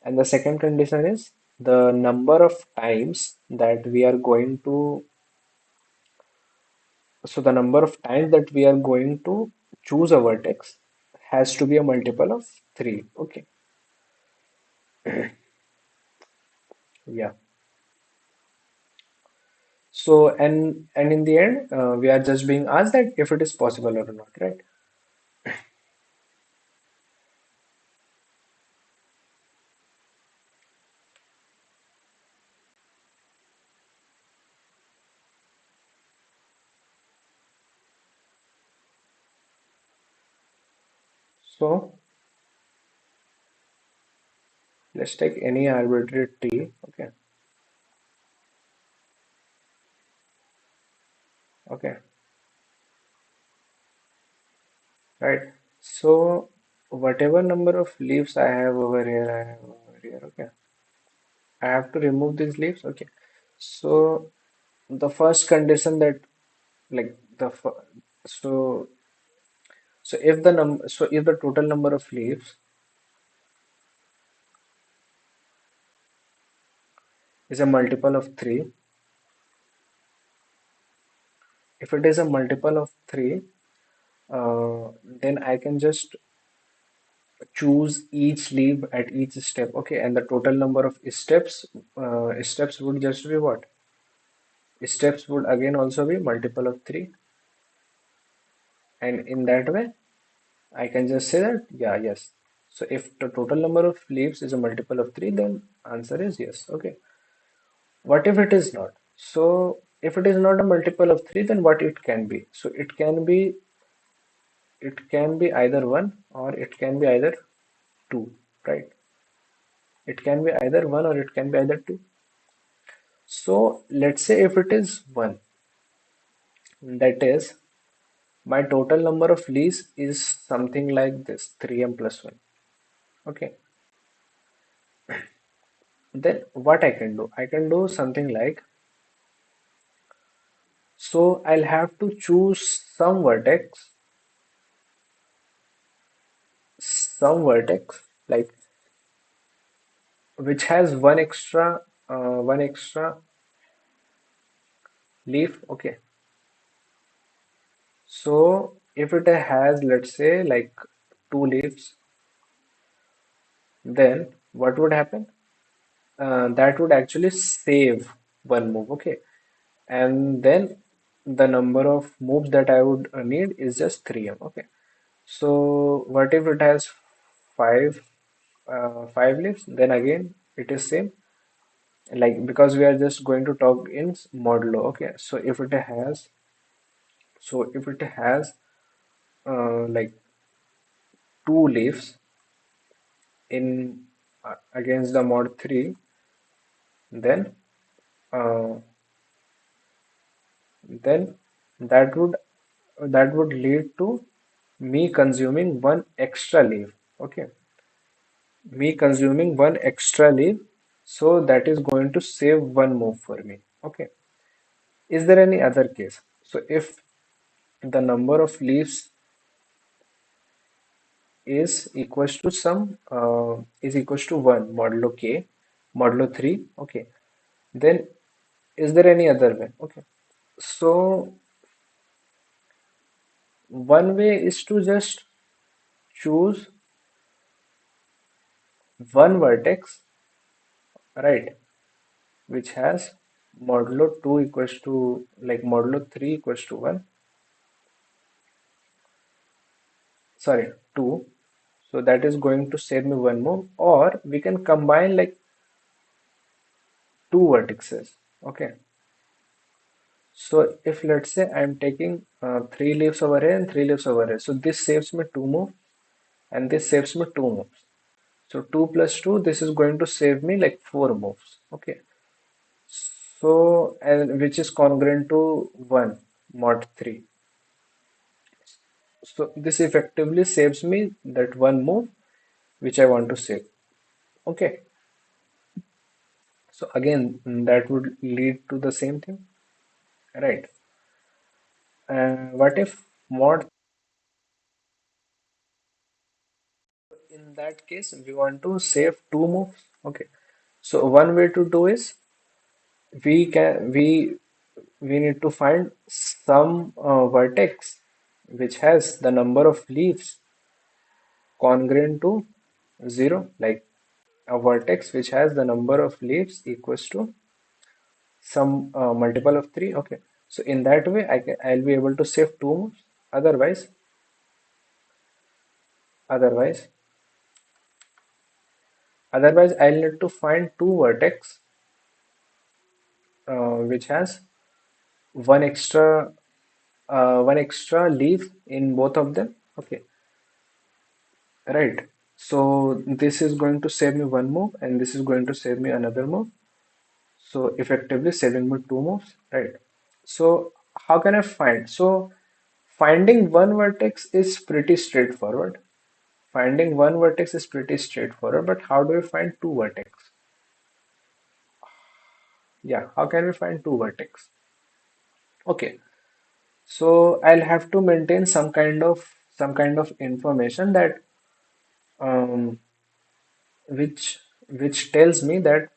S1: And the second condition is the number of times that we are going to, so the number of times that we are going to choose a vertex has to be a multiple of 3. Okay. Yeah. So, and in the end, we are just being asked that if it is possible or not, right? So let's take any arbitrary t. Okay. Okay. Right. So whatever number of leaves I have over here, I have over here. Okay. I have to remove these leaves. Okay. So the first condition that like so if the total number of leaves is a multiple of 3, if it is a multiple of 3, then I can just choose each leaf at each step, okay, and the total number of steps would just be what? Steps would again also be multiple of 3, and in that way I can just say that yeah, yes. So if the total number of leaves is a multiple of 3, then answer is yes. Okay. What if it is not? So if it is not a multiple of 3, then what it can be? So it can be either 1 or it can be either 2, right? It can be either 1 or it can be either 2. So let's say if it is 1, that is my total number of leaves is something like this 3m plus 1. Okay. Then what I can do? I can do something like, so I'll have to choose some vertex like which has one extra leaf. Okay. So if it has, let's say, like 2 leaves, then what would happen? That would actually save one move. Okay. And then the number of moves that I would need is just 3m. Okay. So what if it has five five leaves? Then again it is same, like because we are just going to talk in modulo. Okay, so if it has like two leaves in against the mod 3, then uh, then that would lead to me consuming one extra leaf. Okay, me consuming one extra leaf, so that is going to save one move for me. Okay, is there any other case? So if the number of leaves is equals to some is equals to 1 modulo k modulo 3. Okay, then is there any other way? Okay, so one way is to just choose one vertex, right, which has modulo 2 equals to, like modulo 3 equals to 1, sorry, 2. So that is going to save me one move, or we can combine like two vertices. Okay, so if let's say I'm taking three leaves over here and three leaves over here, so this saves me two moves and this saves me two moves. So 2 plus 2, this is going to save me like 4 moves. Okay, so and which is congruent to 1 mod 3. So this effectively saves me that one move which I want to save. Okay, so again that would lead to the same thing, right? What if mod, in that case we want to save two moves? Okay, so one way to do is we need to find some vertex which has the number of leaves congruent to 0, like a vertex which has the number of leaves equals to some multiple of 3. Okay, so in that way I'll be able to save two moves. Otherwise, otherwise, otherwise I'll need to find two vertex which has one extra one extra leaf in both of them. Okay, right. So this is going to save me one move and this is going to save me another move. So effectively saving me two moves, right? So how can I find? So finding one vertex is pretty straightforward. Finding one vertex is pretty straightforward, but how do we find two vertex? Yeah, how can we find two vertex? Okay, so I'll have to maintain some kind of information that um, which tells me that,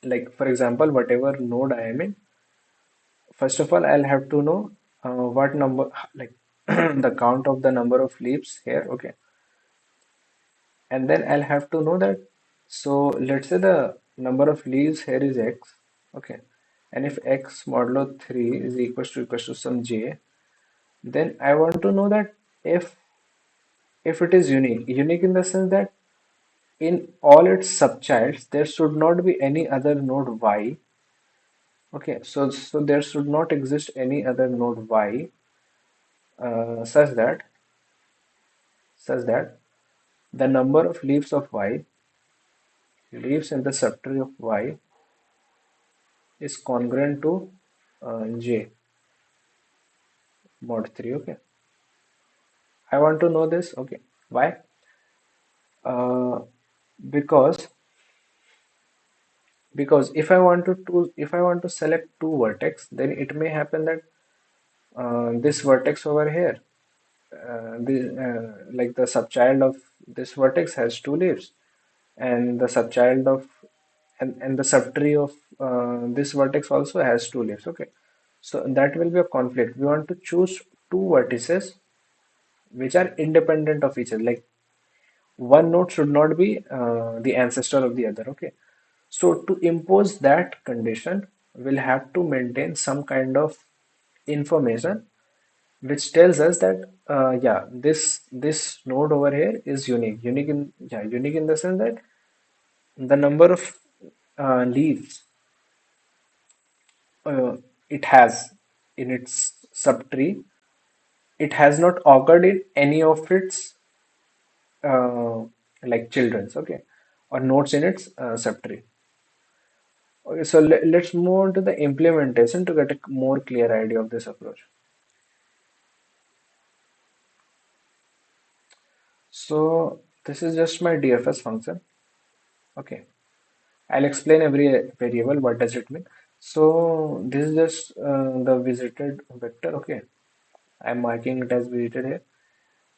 S1: like for example, whatever node I am in, first of all I'll have to know what number, like the count of the number of leaves here. Okay, and then I'll have to know that, so let's say the number of leaves here is x. Okay, and if x modulo 3 is equals to some j, then I want to know that if it is unique in the sense that in all its subchilds there should not be any other node y. Okay, so there should not exist any other node y such that the number of leaves of y, leaves in the subtree of y, is congruent to j mod 3. Okay, I want to know this. Okay, why? uh, because if I want to select two vertex, then it may happen that this vertex over here, like the subchild of this vertex has two leaves, and the subchild of and the subtree of this vertex also has two leaves. Okay, so that will be a conflict. We want to choose two vertices which are independent of each other. Like one node should not be the ancestor of the other. Okay, so to impose that condition, we'll have to maintain some kind of information which tells us that yeah, this node over here is unique. Unique in, yeah, unique in the sense that the number of leaves uh, it has in its subtree, it has not occurred in any of its uh, like children's, okay, or nodes in its subtree. Okay, so let's move on to the implementation to get a more clear idea of this approach. So this is just my DFS function. Okay, I'll explain every variable. What does it mean? So this is just the visited vector. Okay, I'm marking it as visited here.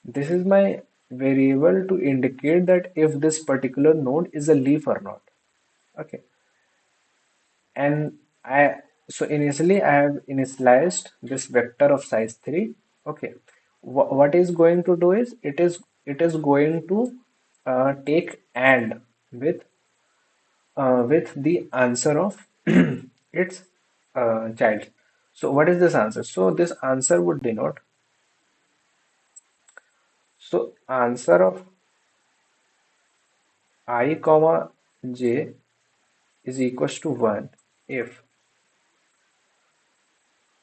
S1: This is my variable to indicate that if this particular node is a leaf or not. Okay, and I so initially I have initialized this vector of size 3. Okay, what is going to do is it is going to take and with the answer of its child. So what is this answer? So this answer would denote, so answer of I comma j is equals to 1 if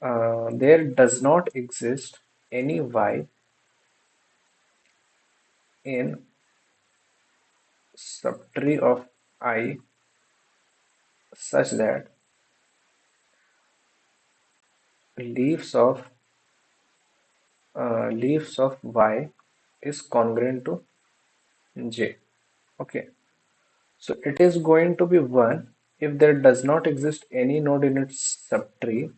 S1: there does not exist any y in subtree of I such that leaves of y is congruent to j. Okay, so it is going to be 1 if there does not exist any node in its subtree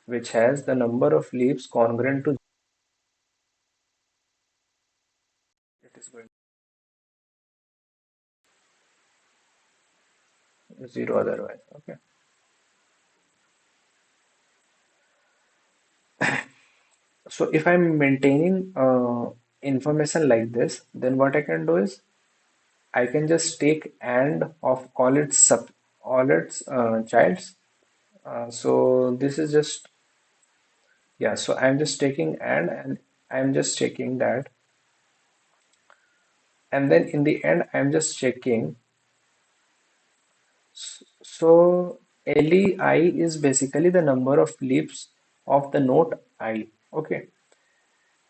S1: which has the number of leaves congruent to it is going to 0 otherwise. Okay, so if I'm maintaining information like this, then what I can do is I can just take and of all its childs. So this is just, yeah. So I'm just taking and I'm just checking that, and then in the end I'm just checking. So LEI is basically the number of leaves of the node I. Okay,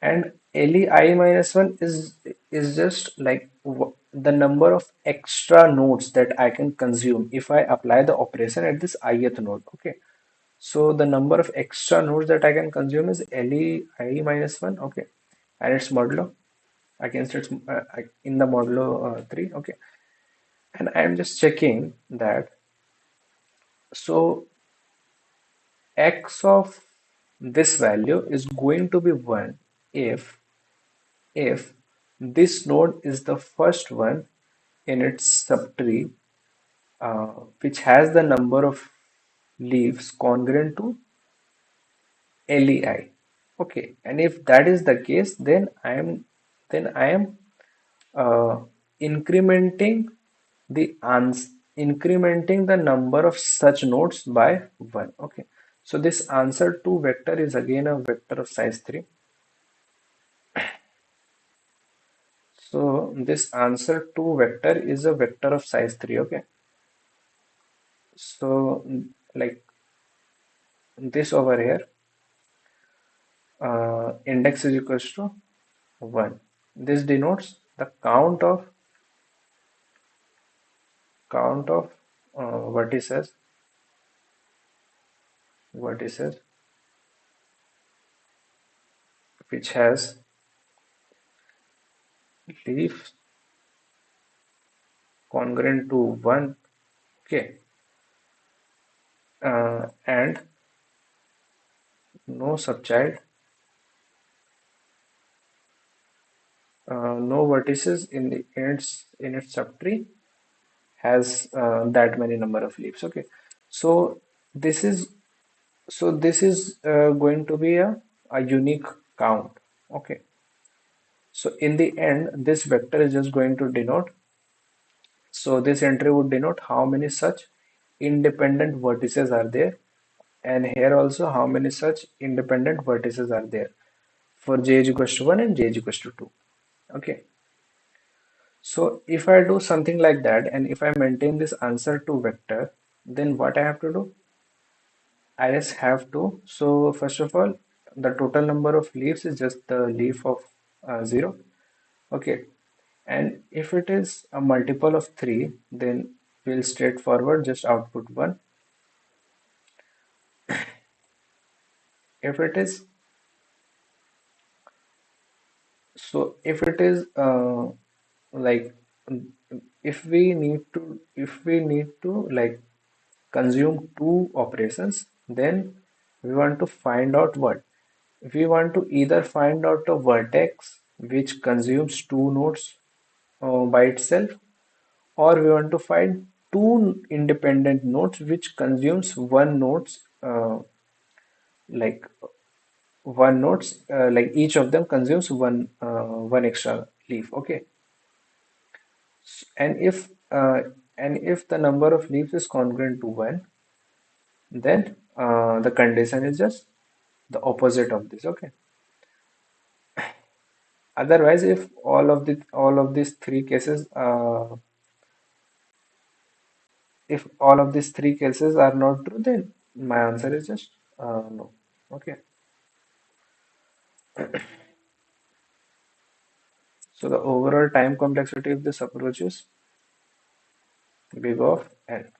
S1: and LEI minus one is just like the number of extra nodes that I can consume if I apply the operation at this ith node. Okay. So the number of extra nodes that I can consume is LEI minus 1, okay, and its modulo against its in the modulo 3, okay, and I am just checking that. So x of this value is going to be 1 if if this node is the first one in its subtree which has the number of leaves congruent to LEI. Okay, and if that is the case, then I am uh, incrementing incrementing the number of such nodes by 1. Okay, so this answer 2 vector is again a vector of size 3. So this answer 2 vector is a vector of size 3. Okay, so like this over here, index is equals to 1. This denotes the count of vertices vertices which has leaf congruent to 1. Okay, and no subchild, no vertices in its subtree has that many number of leaves. Okay, so this is going to be a unique count. Okay, so in the end this vector is just going to denote, so this entry would denote how many such independent vertices are there, and here also how many such independent vertices are there. for j is equals to 1 and j is equals to 2. Okay. So if I do something like that and if I maintain this answer to vector, then what I have to do? I just have to. So first of all, the total number of leaves is just the leaf of 0. Okay. And if it is a multiple of 3, then we'll straightforward just output 1. If it is if it is like if we need to like consume two operations, then we want to find out what we want to either find out a vertex which consumes two nodes by itself, or we want to find two independent nodes which consumes one nodes like one nodes like each of them consumes one extra leaf. Okay. And if the number of leaves is congruent to 1, then the condition is just the opposite of this. Okay. Otherwise, if all of these three cases if all of these three cases are not true, then my answer is just no. Okay. So the overall time complexity of this approach is big of n.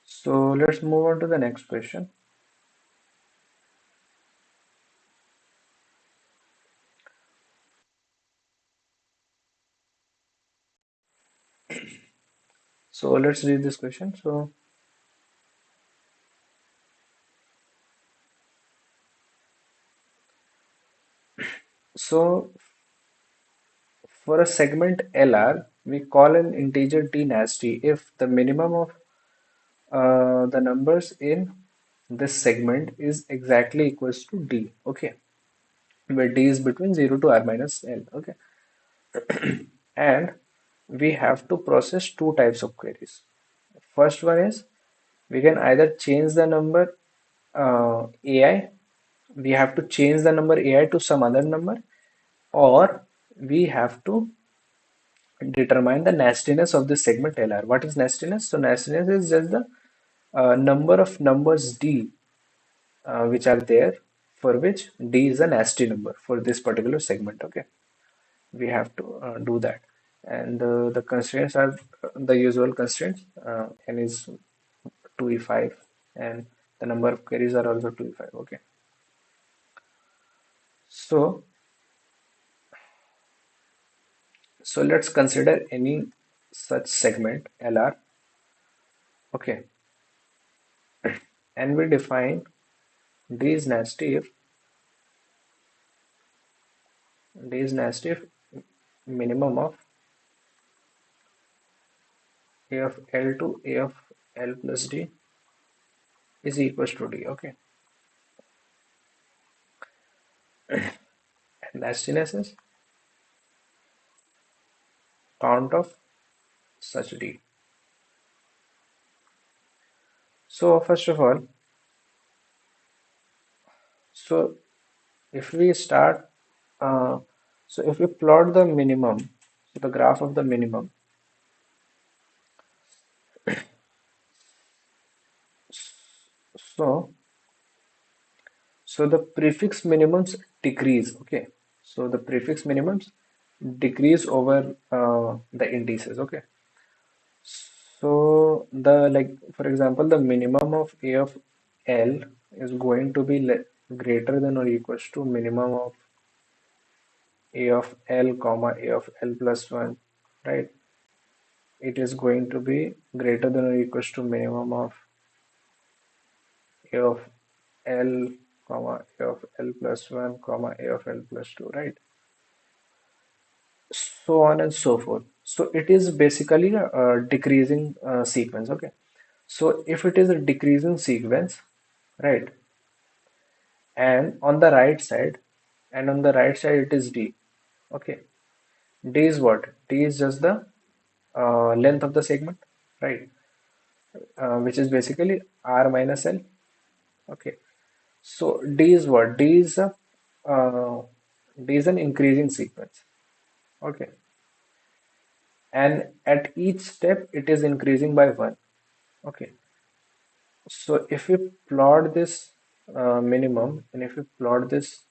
S1: So let's move on to the next question. So let's read this question. So for a segment LR, we call an integer d nasty if the minimum of the numbers in this segment is exactly equals to d. Okay, where d is between 0 to r minus l. Okay, and we have to process two types of queries. First one is we can either change the number AI, we have to change the number AI to some other number, or we have to determine the nastiness of this segment LR. What is nastiness? So nastiness is just the number of numbers D which are there, for which D is a nasty number for this particular segment. Okay, we have to do that, and the constraints are the usual constraints. N is 2e5, and the number of queries are also 2e5. Okay, so let's consider any such segment LR. Okay, and we define D is nasty if D is nasty if minimum of A of L to A of L plus D is equals to D. Okay, and nastiness is count of such D. So first of all, so if we start, uh, so if we plot the minimum, so the graph of the minimum, so the prefix minimums decrease. Okay, so the prefix minimums decrease over the indices. Okay, so the for example, the minimum of A of L is going to be greater than or equals to minimum of A of L comma A of L plus 1, right? It is going to be greater than or equals to minimum of A of L comma A of L plus 1 comma A of L plus 2, right? So on and so forth. So it is basically a decreasing sequence. Okay, so if it is a decreasing sequence, right, and on the right side it is D, Okay, d is what? D is just the length of the segment, right? Which is basically r minus l. Okay, so d is what? Uh, D is an increasing sequence. Okay, and at each step it is increasing by one. Okay, so if we plot this minimum and if we plot this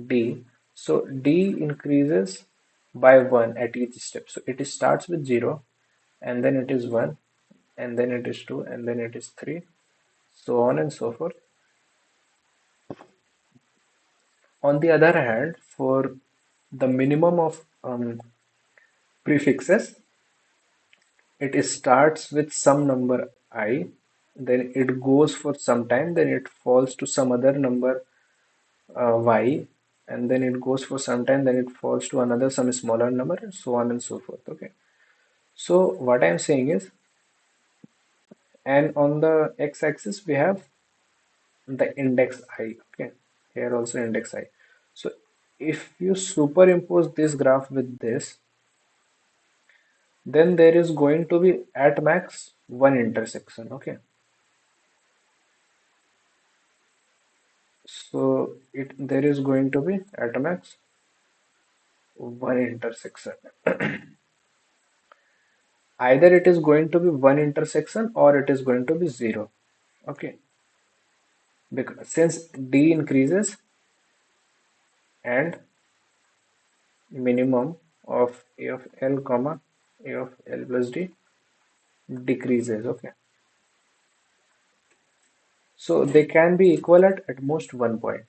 S1: d, so d increases by one at each step. So it starts with 0 and then it is 1 and then it is 2 and then it is 3, so on and so forth. On the other hand, for the minimum of prefixes, it starts with some number I, then it goes for some time, then it falls to some other number y, and then it goes for some time, then it falls to another some smaller number, and so on and so forth. Okay. So what I'm saying is, and on the x-axis we have the index I. Okay, here also index I. So if you superimpose this graph with this, then there is going to be at max one intersection. Okay, so there is going to be at max one intersection. Either it is going to be one intersection or it is going to be zero. Okay, because since d increases and minimum of a of l comma a of l plus d decreases. Okay, so they can be equal at most one point,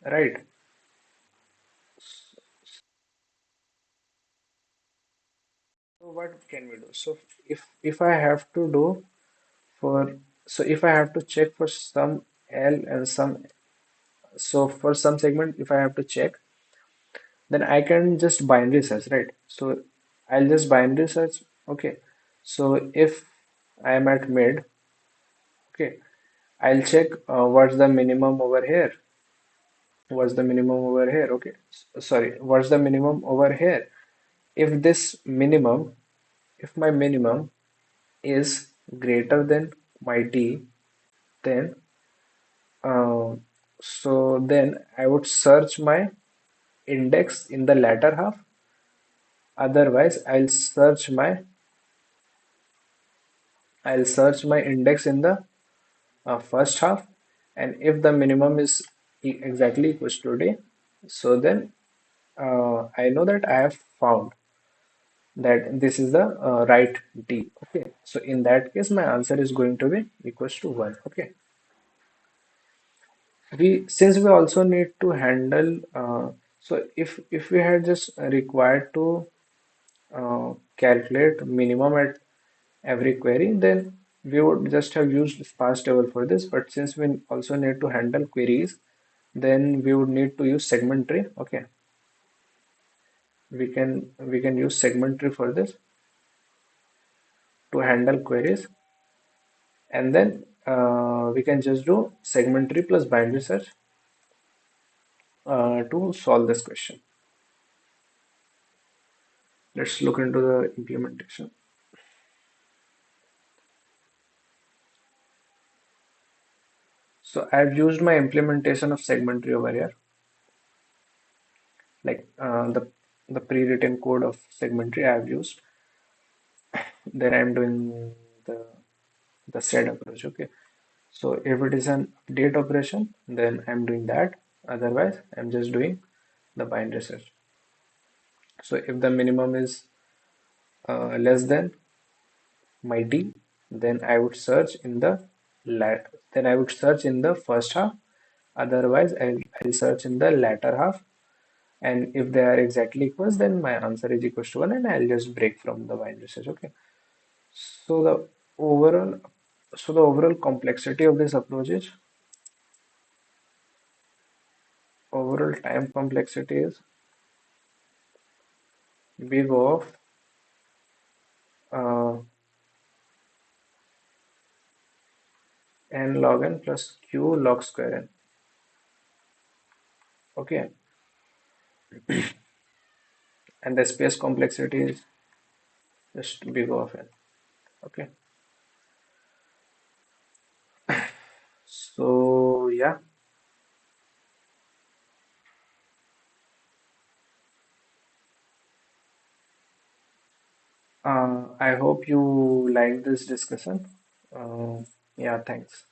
S1: right? So what can we do? So if I have to do for so if I have to check for some L and some, so for some segment if I have to check, then I can just binary search, right? So I'll just binary search. Okay, so if I am at mid, okay, I'll check what's the minimum over here, what's the minimum over here. Okay, sorry, what's the minimum over here? If this minimum, if my minimum is greater than my d, then uh, so then I would search my index in the latter half. Otherwise, I'll search my index in the first half, and if the minimum is exactly equals to d, so then I know that I have found that this is the right d. Okay, so in that case, my answer is going to be equals to 1. Okay, we since we also need to handle so if we had just required to calculate minimum at every query, then we would just have used sparse table for this. But since we also need to handle queries, then we would need to use segment tree. Okay, we can use segment tree for this to handle queries, and then we can just do segment tree plus binary search to solve this question. Let's look into the implementation. So I've used my implementation of segment tree over here, like the pre-written code of segment tree I've used. Then I'm doing the the set approach. Okay, so if it is an update operation, then I'm doing that. Otherwise, I'm just doing the binary search. So if the minimum is less than my d, then I would search in the then I would search in the first half. Otherwise, I'll search in the latter half. And if they are exactly equals, then my answer is equals to 1 and I'll just break from the binary search. Okay. So the overall overall complexity of this approach is, overall time complexity is big of uh, n log n plus q log square n. Okay. and the space complexity is just big of n. Okay, so yeah, I hope you like this discussion. Uh, yeah, thanks.